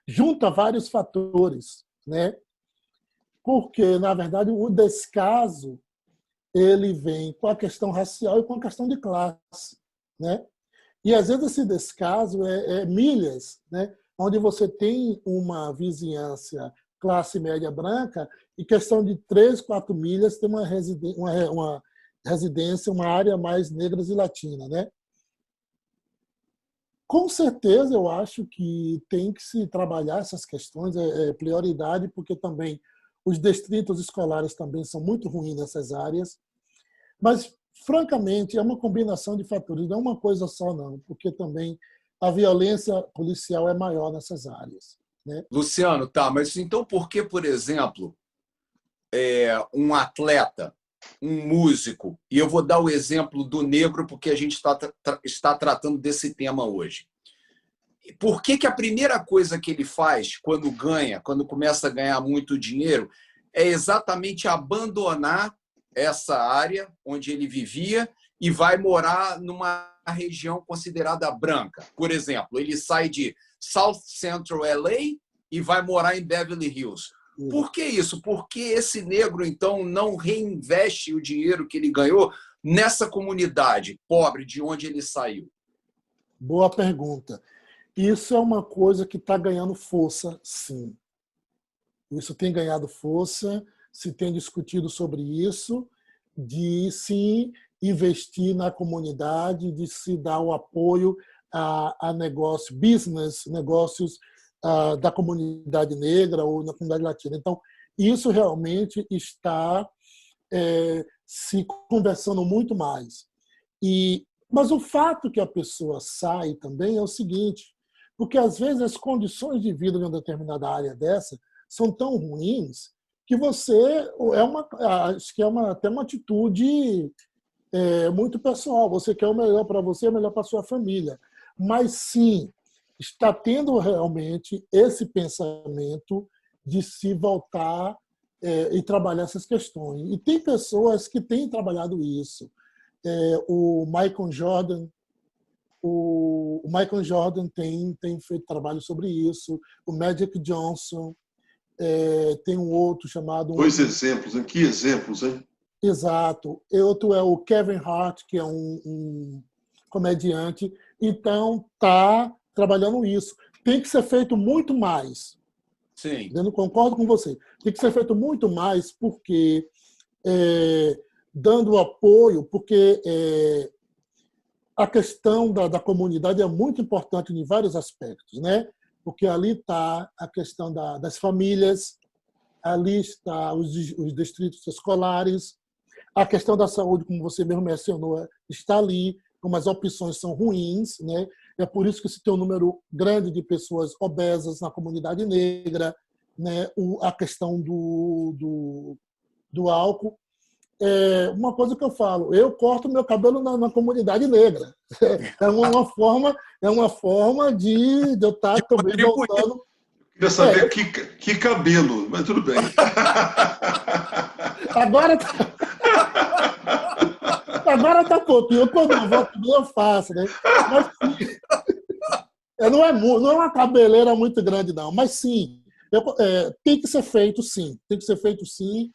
Speaker 3: junta vários fatores, né? Porque, na verdade, o descaso ele vem com a questão racial e com a questão de classe, né? E, às vezes, esse descaso é milhas, né? Onde você tem uma vizinhança classe média branca e questão de 3, 4 milhas tem uma residência, uma área mais negras e latina, né? Com certeza, eu acho que tem que se trabalhar essas questões, é prioridade, porque também os distritos escolares também são muito ruins nessas áreas. Mas, francamente, é uma combinação de fatores, não é uma coisa só, não, porque também a violência policial é maior nessas áreas, né?
Speaker 2: Luciano, tá, mas então por que, por exemplo, um atleta, um músico, e eu vou dar o exemplo do negro porque a gente está tratando desse tema hoje. Por que a primeira coisa que ele faz quando começa a ganhar muito dinheiro, é exatamente abandonar essa área onde ele vivia e vai morar numa região considerada branca? Por exemplo, ele sai de South Central LA e vai morar em Beverly Hills. Por que isso? Por que esse negro, então, não reinveste o dinheiro que ele ganhou nessa comunidade pobre de onde ele saiu?
Speaker 3: Boa pergunta. Isso é uma coisa que está ganhando força, sim. Isso tem ganhado força, se tem discutido sobre isso, de sim investir na comunidade, de se dar o apoio a negócios da comunidade negra ou na comunidade latina. Então, isso realmente está se conversando muito mais. Mas o fato que a pessoa sai também é o seguinte, porque às vezes as condições de vida de uma determinada área dessa são tão ruins que você acho que até uma atitude muito pessoal. Você quer o melhor para você, o melhor para sua família. Mas sim, está tendo realmente esse pensamento de se voltar e trabalhar essas questões. E tem pessoas que têm trabalhado isso. O Michael Jordan tem feito trabalho sobre isso, o Magic Johnson, tem um outro chamado...
Speaker 1: Dois exemplos, hein? Que exemplos, hein?
Speaker 3: Exato. Outro é o Kevin Hart, que é um comediante. Então, está trabalhando isso. Tem que ser feito muito mais.
Speaker 2: Sim.
Speaker 3: Eu não concordo com você. Tem que ser feito muito mais porque dando apoio, porque a questão da comunidade é muito importante em vários aspectos, né? Porque ali está a questão das famílias, ali está os distritos escolares, a questão da saúde, como você mesmo mencionou, está ali, como as opções são ruins, né? É por isso que se tem um número grande de pessoas obesas na comunidade negra, né? A questão do álcool. Uma coisa que eu falo, eu corto meu cabelo na comunidade negra. É uma forma de eu estar também voltando.
Speaker 1: Queria saber que cabelo, mas tudo bem.
Speaker 3: Agora tá pouquinho. Quando eu volto, eu faço, né? Mas, não é uma cabeleira muito grande, não. Mas sim, tem que ser feito, sim. Tem que ser feito, sim.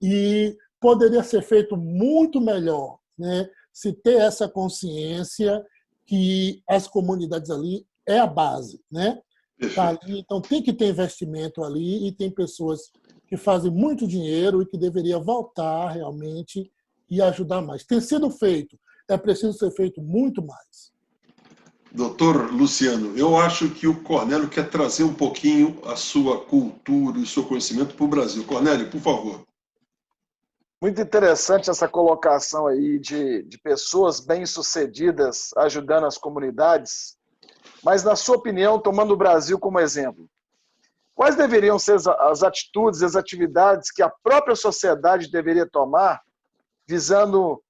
Speaker 3: E poderia ser feito muito melhor, né? Se ter essa consciência que as comunidades ali é a base, né? Tá ali, então tem que ter investimento ali e tem pessoas que fazem muito dinheiro e que deveria voltar realmente e ajudar mais. Tem sido feito, é preciso ser feito muito mais.
Speaker 1: Doutor Luciano, eu acho que o Cornélio quer trazer um pouquinho a sua cultura e o seu conhecimento para o Brasil. Cornélio, por favor.
Speaker 4: Muito interessante essa colocação aí de pessoas bem-sucedidas ajudando as comunidades. Mas, na sua opinião, tomando o Brasil como exemplo, quais deveriam ser as atitudes, as atividades que a própria sociedade deveria tomar visando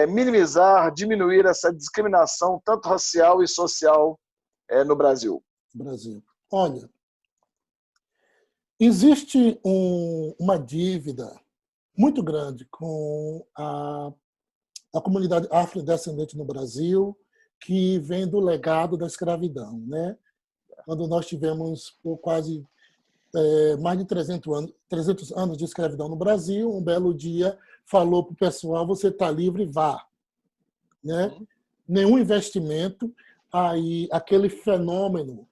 Speaker 4: minimizar, diminuir essa discriminação tanto racial e social no Brasil?
Speaker 3: Olha, existe uma dívida muito grande com a comunidade afrodescendente no Brasil, que vem do legado da escravidão, né? Quando nós tivemos por quase mais de 300 anos de escravidão no Brasil, um belo dia falou para o pessoal: você está livre, vá. Né? Nenhum investimento, aí aquele fenômeno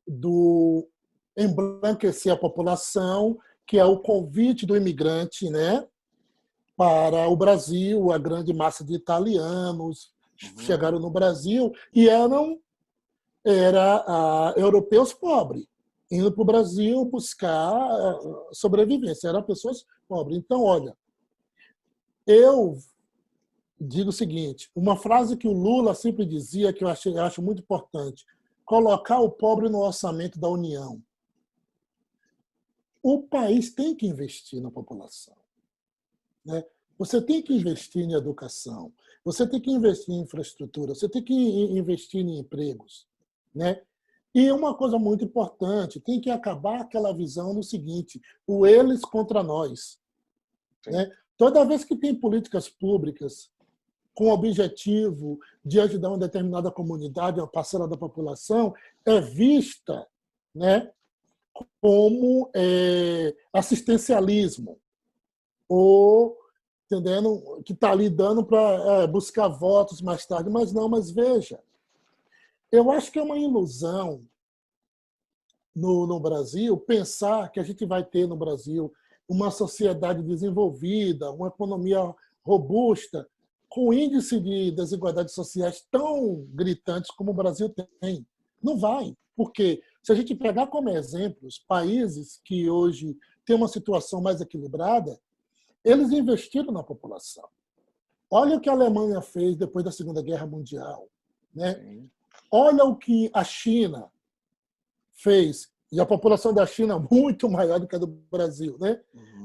Speaker 3: do embranquecer a população, que é o convite do imigrante, né, para o Brasil, a grande massa de italianos chegaram no Brasil e eram europeus pobres, indo para o Brasil buscar sobrevivência, eram pessoas pobres. Então, olha, eu digo o seguinte, uma frase que o Lula sempre dizia, que eu acho muito importante: colocar o pobre no orçamento da União. O país tem que investir na população, né? Você tem que investir em educação, você tem que investir em infraestrutura, você tem que investir em empregos, né? E uma coisa muito importante, tem que acabar aquela visão no seguinte: o eles contra nós, né? Toda vez que tem políticas públicas com o objetivo de ajudar uma determinada comunidade, uma parcela da população, é vista, né, como assistencialismo, ou entendendo que está ali dando para buscar votos mais tarde. Mas não, mas veja, eu acho que é uma ilusão no Brasil pensar que a gente vai ter no Brasil uma sociedade desenvolvida, uma economia robusta, com índice de desigualdades sociais tão gritantes como o Brasil tem. Não vai, porque se a gente pegar como exemplos países que hoje têm uma situação mais equilibrada, eles investiram na população. Olha o que a Alemanha fez depois da Segunda Guerra Mundial, né? Olha o que a China fez, e a população da China é muito maior do que a do Brasil, né?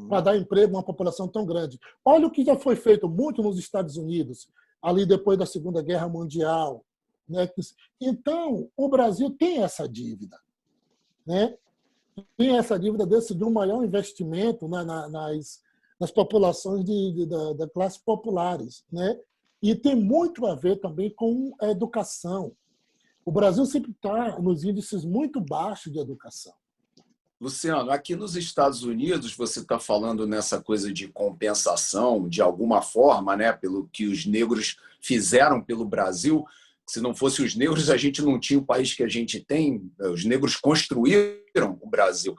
Speaker 3: Para dar emprego a uma população tão grande. Olha o que já foi feito muito nos Estados Unidos, ali depois da Segunda Guerra Mundial, né? Então, o Brasil tem essa dívida, né? Tem essa dívida de um maior investimento nas populações da classe populares, né? E tem muito a ver também com a educação. O Brasil sempre está nos índices muito baixos de educação.
Speaker 2: Luciano, aqui nos Estados Unidos, você está falando nessa coisa de compensação, de alguma forma, né, pelo que os negros fizeram pelo Brasil. Se não fosse os negros, a gente não tinha o país que a gente tem. Os negros construíram o Brasil.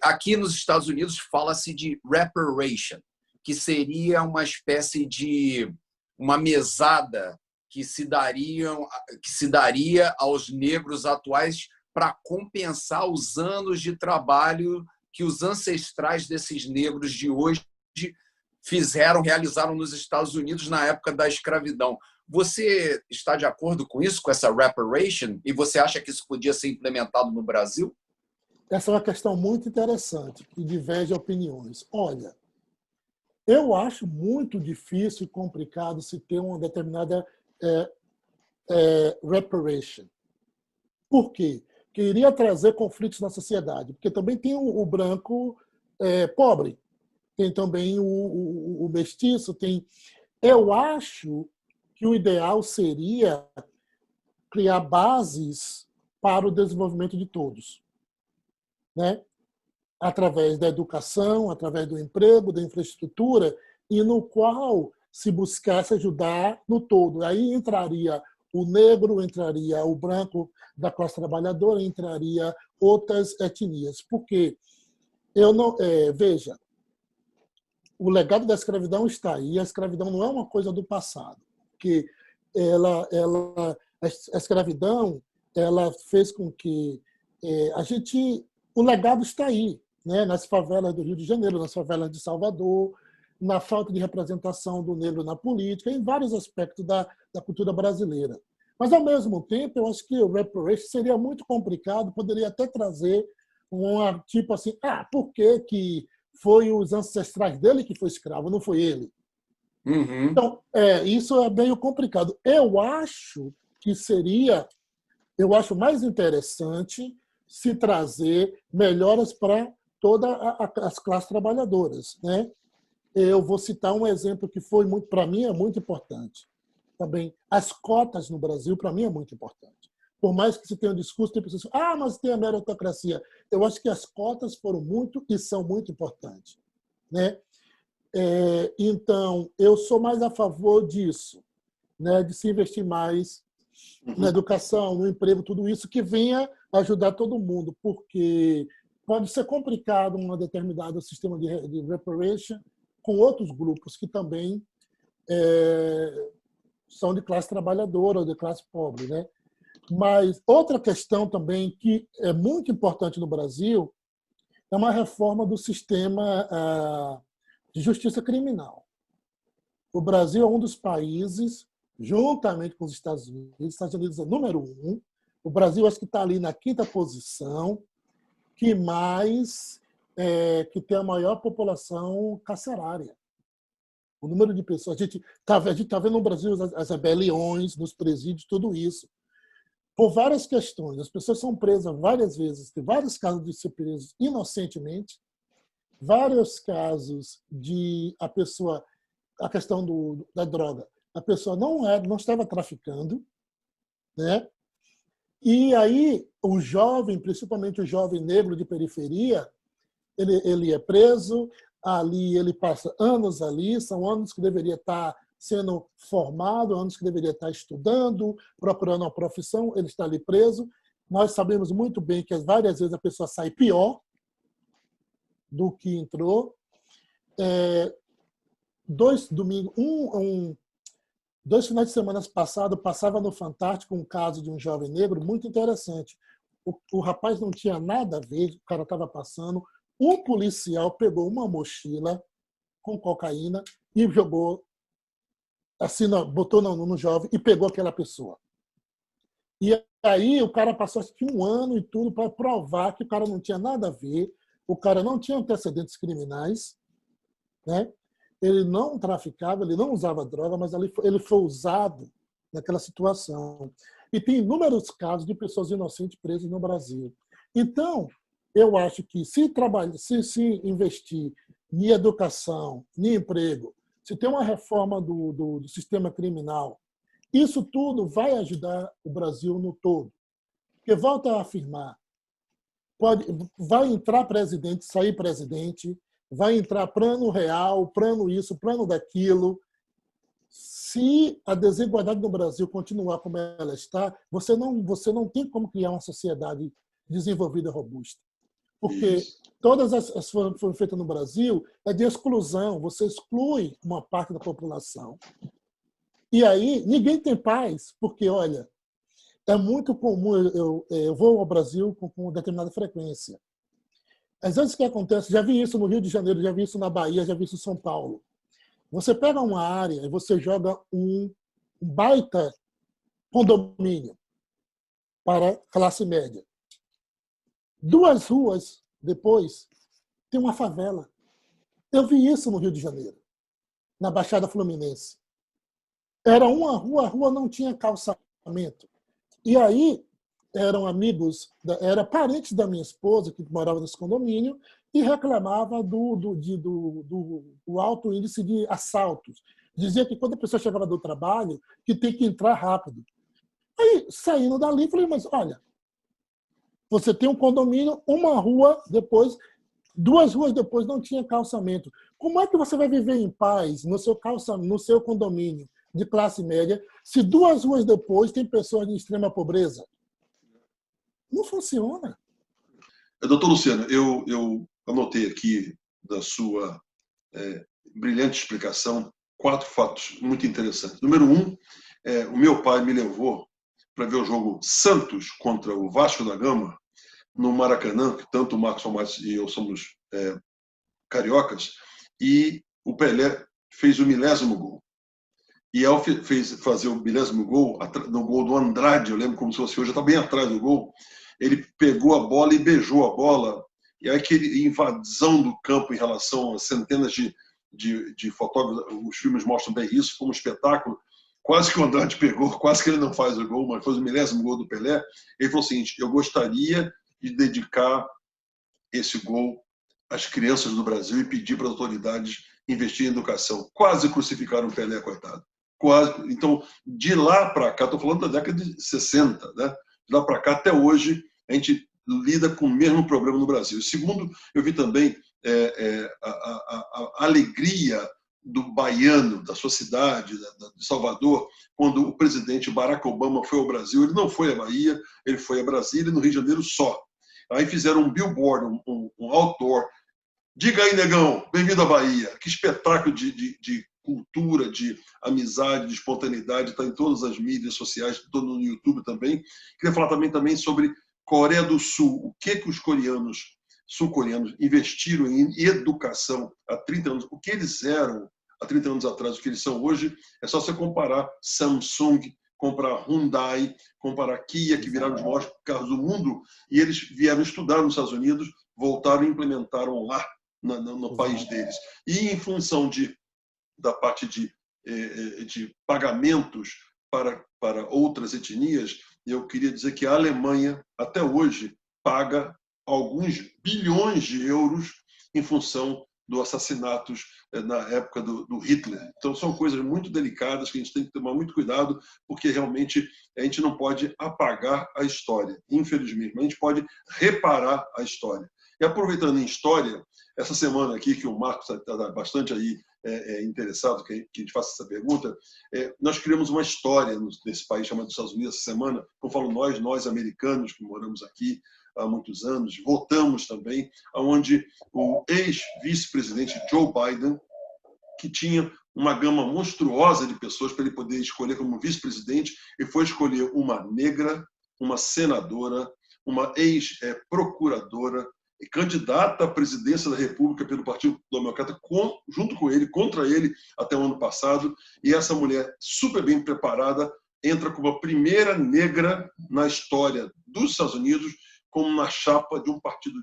Speaker 2: Aqui nos Estados Unidos fala-se de reparation, que seria uma espécie de uma mesada que se daria aos negros atuais para compensar os anos de trabalho que os ancestrais desses negros de hoje realizaram nos Estados Unidos na época da escravidão. Você está de acordo com isso, com essa reparation? E você acha que isso podia ser implementado no Brasil?
Speaker 3: Essa é uma questão muito interessante, que diverge opiniões. Olha, eu acho muito difícil e complicado se ter uma determinada reparation. Por quê? Que iria trazer conflitos na sociedade, porque também tem o branco pobre, tem também o mestiço, tem. Eu acho que o ideal seria criar bases para o desenvolvimento de todos, né? Através da educação, através do emprego, da infraestrutura, e no qual se buscasse ajudar no todo. Aí entraria o negro, entraria o branco da classe trabalhadora, entraria outras etnias. Porque veja, o legado da escravidão está aí. A escravidão não é uma coisa do passado, porque a escravidão ela fez com que o legado está aí, né? Nas favelas do Rio de Janeiro, nas favelas de Salvador. na falta de representação do negro na política, em vários aspectos da cultura brasileira. Mas, ao mesmo tempo, eu acho que o reparation seria muito complicado, poderia até trazer tipo assim, por que foi os ancestrais dele que foi escravo, não foi ele?
Speaker 2: Uhum.
Speaker 3: Então, isso é meio complicado. Eu acho mais interessante se trazer melhoras para todas as classes trabalhadoras, né? Eu vou citar um exemplo que foi muito, para mim, é muito importante. Também as cotas no Brasil, para mim, é muito importante. Por mais que se tenha um discurso, tem pessoas que dizem, mas tem a meritocracia. Eu acho que as cotas foram muito e são muito importantes, né? Então, eu sou mais a favor disso, né? De se investir mais na educação, no emprego, tudo isso que venha ajudar todo mundo, porque pode ser complicado um determinado sistema de reparation com outros grupos que também são de classe trabalhadora ou de classe pobre, né? Mas outra questão também que é muito importante no Brasil é uma reforma do sistema de justiça criminal. O Brasil é um dos países, juntamente com os Estados Unidos é número 1, o Brasil acho que está ali na 5ª posição, que tem a maior população carcerária. O número de pessoas. A gente está vendo no Brasil as rebeliões, nos presídios, tudo isso. Por várias questões. As pessoas são presas várias vezes. Tem vários casos de ser presos inocentemente, vários casos de a questão da droga. A pessoa não estava traficando, né? E aí o jovem, principalmente o jovem negro de periferia, ele é preso, ali ele passa anos ali, são anos que deveria estar sendo formado, anos que deveria estar estudando, procurando uma profissão, ele está ali preso. Nós sabemos muito bem que várias vezes a pessoa sai pior do que entrou. 2 domingos, 2 finais de semana passados, passava no Fantástico um caso de um jovem negro muito interessante. O rapaz não tinha nada a ver, o cara estava passando. Um policial pegou uma mochila com cocaína e jogou, assim, botou no jovem e pegou aquela pessoa. E aí o cara passou acho que 1 ano e tudo para provar que o cara não tinha nada a ver, o cara não tinha antecedentes criminais, né? Ele não traficava, ele não usava droga, mas ele foi usado naquela situação. E tem inúmeros casos de pessoas inocentes presas no Brasil. Então, eu acho que se investir em educação, em emprego, se tem uma reforma do sistema criminal, isso tudo vai ajudar o Brasil no todo. Porque, volto a afirmar, vai entrar presidente, sair presidente, vai entrar plano real, plano isso, plano daquilo. Se a desigualdade no Brasil continuar como ela está, você não tem como criar uma sociedade desenvolvida e robusta. Porque todas as foram feitas no Brasil é de exclusão. Você exclui uma parte da população. E aí ninguém tem paz, porque, olha, é muito comum, eu vou ao Brasil com determinada frequência. Às vezes o que acontece, já vi isso no Rio de Janeiro, já vi isso na Bahia, já vi isso em São Paulo. Você pega uma área e você joga um baita condomínio para classe média. 2 ruas depois, tem uma favela. Eu vi isso no Rio de Janeiro, na Baixada Fluminense. Era uma rua, a rua não tinha calçamento. E aí eram amigos, eram parentes da minha esposa, que morava nesse condomínio, e reclamava do alto índice de assaltos. Dizia que quando a pessoa chegava do trabalho, que tem que entrar rápido. Aí, saindo dali, falei, mas olha, você tem um condomínio, uma rua depois, 2 ruas depois não tinha calçamento. Como é que você vai viver em paz no seu condomínio de classe média, se 2 ruas depois tem pessoas de extrema pobreza? Não funciona.
Speaker 1: Doutor Luciano, eu anotei aqui da sua brilhante explicação 4 fatos muito interessantes. Número 1, o meu pai me levou para ver o jogo Santos contra o Vasco da Gama, no Maracanã, que tanto o Marcos Almaty e eu somos cariocas, e o Pelé fez o 1000º gol. E ao fazer o 1000º gol, no gol do Andrade, eu lembro como se fosse hoje, está bem atrás do gol, ele pegou a bola e beijou a bola, e aí aquele invasão do campo em relação a centenas de fotógrafos, os filmes mostram bem isso, foi um espetáculo, quase que o Andrade pegou, quase que ele não faz o gol, mas foi o 1000º gol do Pelé. Ele falou o seguinte: eu gostaria de dedicar esse gol às crianças do Brasil e pedir para as autoridades investir em educação. Quase crucificaram o Pelé, coitado. Quase. Então, de lá para cá, estou falando da década de 60, né? De lá para cá, até hoje, a gente lida com o mesmo problema no Brasil. Segundo, eu vi também a alegria do baiano, da sua cidade, de Salvador, quando o presidente Barack Obama foi ao Brasil. Ele não foi à Bahia, ele foi a Brasília e no Rio de Janeiro só. Aí fizeram um billboard, um outdoor. Diga aí, negão, bem-vindo à Bahia. Que espetáculo de cultura, de amizade, de espontaneidade, está em todas as mídias sociais, estou no YouTube também. Queria falar também sobre Coreia do Sul. O que os sul-coreanos investiram em educação há 30 anos, o que eles eram há 30 anos atrás, o que eles são hoje, é só você comparar Samsung, comparar Hyundai, comparar Kia, que viraram os maiores carros do mundo, e eles vieram estudar nos Estados Unidos, voltaram e implementaram lá no país deles. E em função da parte de pagamentos para outras etnias, eu queria dizer que a Alemanha, até hoje, paga alguns bilhões de euros em função dos assassinatos na época do Hitler. Então, são coisas muito delicadas que a gente tem que tomar muito cuidado, porque realmente a gente não pode apagar a história, infelizmente, mas a gente pode reparar a história. E aproveitando em história, essa semana aqui, que o Marcos está bastante aí interessado que a gente faça essa pergunta, nós criamos uma história nesse país chamado Estados Unidos essa semana. Como falo nós americanos que moramos aqui há muitos anos, votamos também, onde o ex-vice-presidente Joe Biden, que tinha uma gama monstruosa de pessoas para ele poder escolher como vice-presidente, e foi escolher uma negra, uma senadora, uma ex-procuradora, candidata à presidência da República pelo Partido Democrata, junto com ele, contra ele, até o ano passado. E essa mulher, super bem preparada, entra como a primeira negra na história dos Estados Unidos, como na chapa de um partido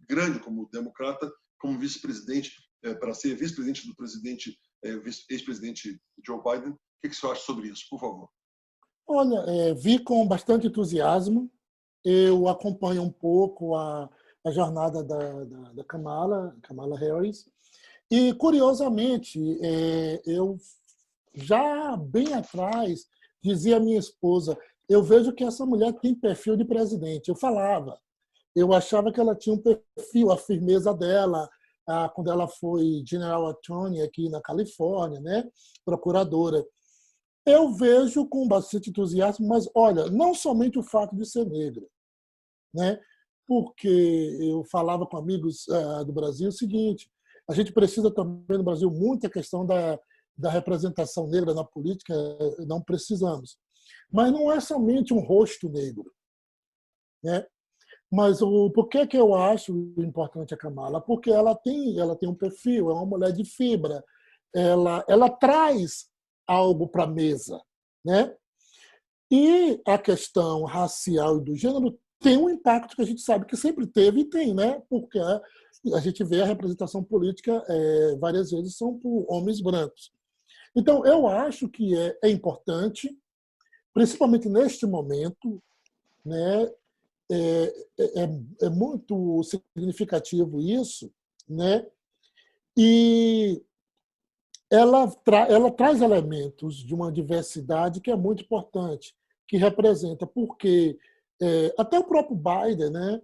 Speaker 1: grande como o Democrata, como vice-presidente, para ser vice-presidente do ex-presidente Joe Biden. O que você acha sobre isso, por favor?
Speaker 3: Olha, vi com bastante entusiasmo. Eu acompanho um pouco a jornada da Kamala Harris. E, curiosamente, eu já bem atrás dizia à minha esposa: eu vejo que essa mulher tem perfil de presidente. Eu falava. Eu achava que ela tinha um perfil, a firmeza dela, quando ela foi General Attorney aqui na Califórnia, né? Procuradora. Eu vejo com bastante entusiasmo, mas, olha, não somente o fato de ser negra, né? Porque eu falava com amigos do Brasil o seguinte: a gente precisa também no Brasil muito a questão da representação negra na política, não precisamos. Mas não é somente um rosto negro, né? Mas por que eu acho importante a Kamala? Porque ela tem um perfil, é uma mulher de fibra, ela traz algo para a mesa, né? E a questão racial e do gênero tem um impacto que a gente sabe que sempre teve e tem, né? Porque a gente vê a representação política várias vezes são por homens brancos. Então, eu acho que é importante, principalmente neste momento, né? É muito significativo isso, né? E ela traz elementos de uma diversidade que é muito importante, que representa, porque até o próprio Biden, né?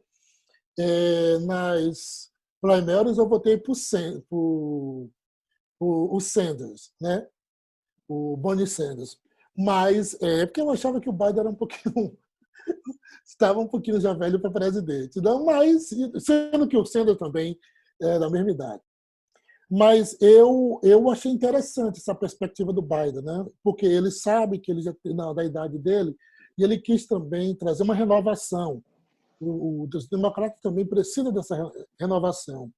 Speaker 3: Nas primárias eu votei por o Sanders, né? O Bernie Sanders. Mas porque eu achava que o Biden era estava um pouquinho já velho para presidente. Não, mas, sendo que o Sanders também é da mesma idade. Mas eu achei interessante essa perspectiva do Biden, né? Porque ele sabe que ele já tem da idade dele e ele quis também trazer uma renovação. Os democratas também precisam dessa renovação.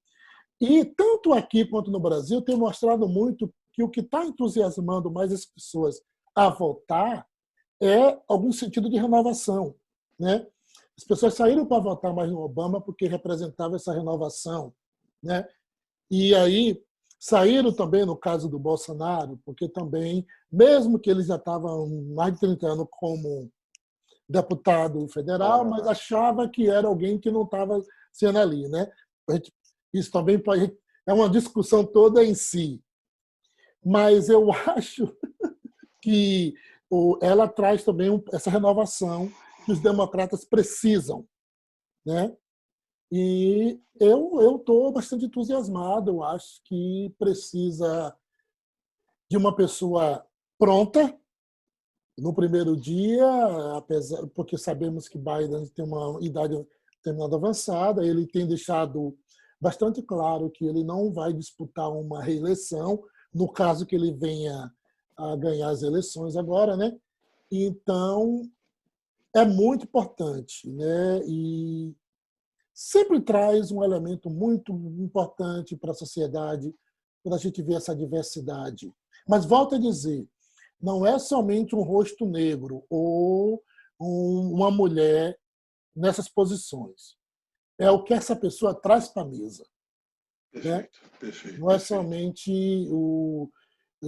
Speaker 3: E tanto aqui quanto no Brasil tem mostrado muito que o que está entusiasmando mais as pessoas a votar é algum sentido de renovação, né? As pessoas saíram para votar mais no Obama porque representava essa renovação, né? E aí saíram também no caso do Bolsonaro, porque também, mesmo que ele já estava mais de 30 anos como deputado federal, mas achava que era alguém que não estava sendo ali, né? Isso também pode, é uma discussão toda em si. Mas eu acho que ela traz também essa renovação que os democratas precisam, né? E eu estou bastante entusiasmado. Eu acho que precisa de uma pessoa pronta no primeiro dia, porque sabemos que Biden tem uma idade determinada avançada. Ele tem deixado bastante claro que ele não vai disputar uma reeleição, no caso que ele venha a ganhar as eleições agora, né? Então, é muito importante, né? E sempre traz um elemento muito importante para a sociedade, quando a gente vê essa diversidade. Mas, volto a dizer, não é somente um rosto negro ou uma mulher nessas posições. É o que essa pessoa traz para a mesa.
Speaker 1: Perfeito,
Speaker 3: né?
Speaker 1: perfeito.
Speaker 3: Não é somente o...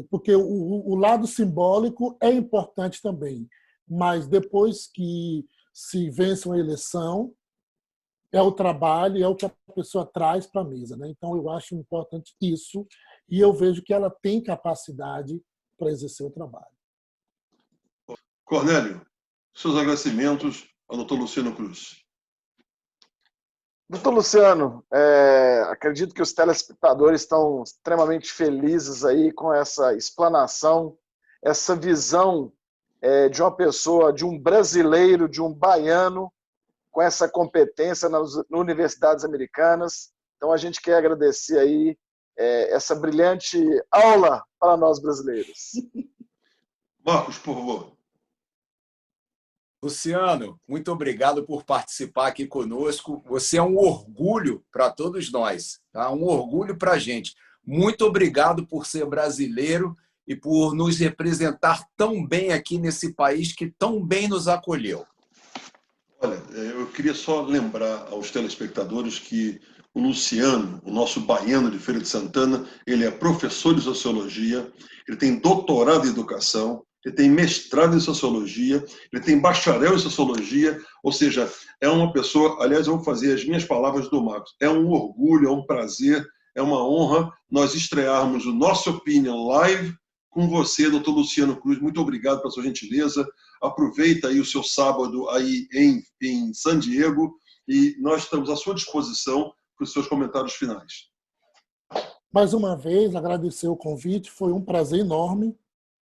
Speaker 3: Porque o lado simbólico é importante também, mas depois que se vence uma eleição, é o trabalho, é o que a pessoa traz para a mesa. Né? Então, eu acho importante isso e eu vejo que ela tem capacidade para exercer o trabalho.
Speaker 1: Cornélio, seus agradecimentos ao doutor Luciano Cruz.
Speaker 4: Doutor Luciano, acredito que os telespectadores estão extremamente felizes aí com essa explanação, essa visão de uma pessoa, de um brasileiro, de um baiano, com essa competência nas universidades americanas. Então, a gente quer agradecer aí essa brilhante aula para nós brasileiros.
Speaker 1: Marcos, por favor.
Speaker 2: Luciano, muito obrigado por participar aqui conosco. Você é um orgulho para todos nós, tá? Um orgulho para a gente. Muito obrigado por ser brasileiro e por nos representar tão bem aqui nesse país que tão bem nos acolheu.
Speaker 1: Olha, eu queria só lembrar aos telespectadores que o Luciano, o nosso baiano de Feira de Santana, ele é professor de Sociologia, ele tem doutorado em Educação, ele tem mestrado em Sociologia, ele tem bacharel em Sociologia, ou seja, é uma pessoa, aliás, eu vou fazer as minhas palavras do Marcos, é um orgulho, é um prazer, é uma honra nós estrearmos o Nosso Opinion Live com você, doutor Luciano Cruz. Muito obrigado pela sua gentileza. Aproveita aí o seu sábado aí em San Diego e nós estamos à sua disposição para os seus comentários finais.
Speaker 3: Mais uma vez, agradecer o convite, foi um prazer enorme,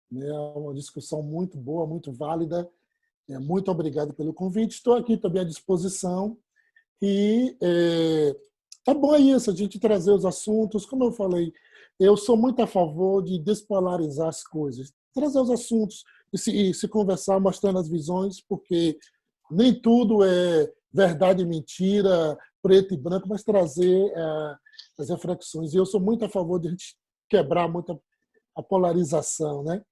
Speaker 3: né? Uma discussão muito boa, muito válida. Muito obrigado pelo convite. Estou aqui também à disposição e tá bom isso, a gente trazer os assuntos. Como eu falei, eu sou muito a favor de despolarizar as coisas, trazer os assuntos e se conversar, mostrando as visões, porque nem tudo é verdade e mentira, preto e branco, mas trazer as reflexões. E eu sou muito a favor de a gente quebrar muito a polarização, né?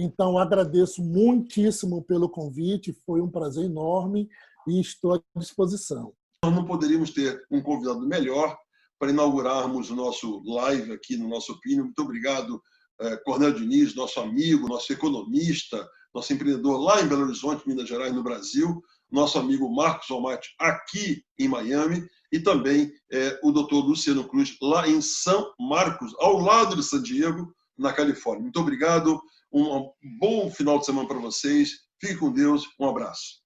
Speaker 3: Então, agradeço muitíssimo pelo convite, foi um prazer enorme e estou à disposição.
Speaker 1: Nós não poderíamos ter um convidado melhor para inaugurarmos o nosso live aqui no Nosso Opinion. Muito obrigado, Cornélio Diniz, nosso amigo, nosso economista, nosso empreendedor lá em Belo Horizonte, Minas Gerais, no Brasil, nosso amigo Marcos Almaty aqui em Miami e também o doutor Luciano Cruz lá em São Marcos, ao lado de San Diego, na Califórnia. Muito obrigado, um bom final de semana para vocês, fique com Deus, um abraço.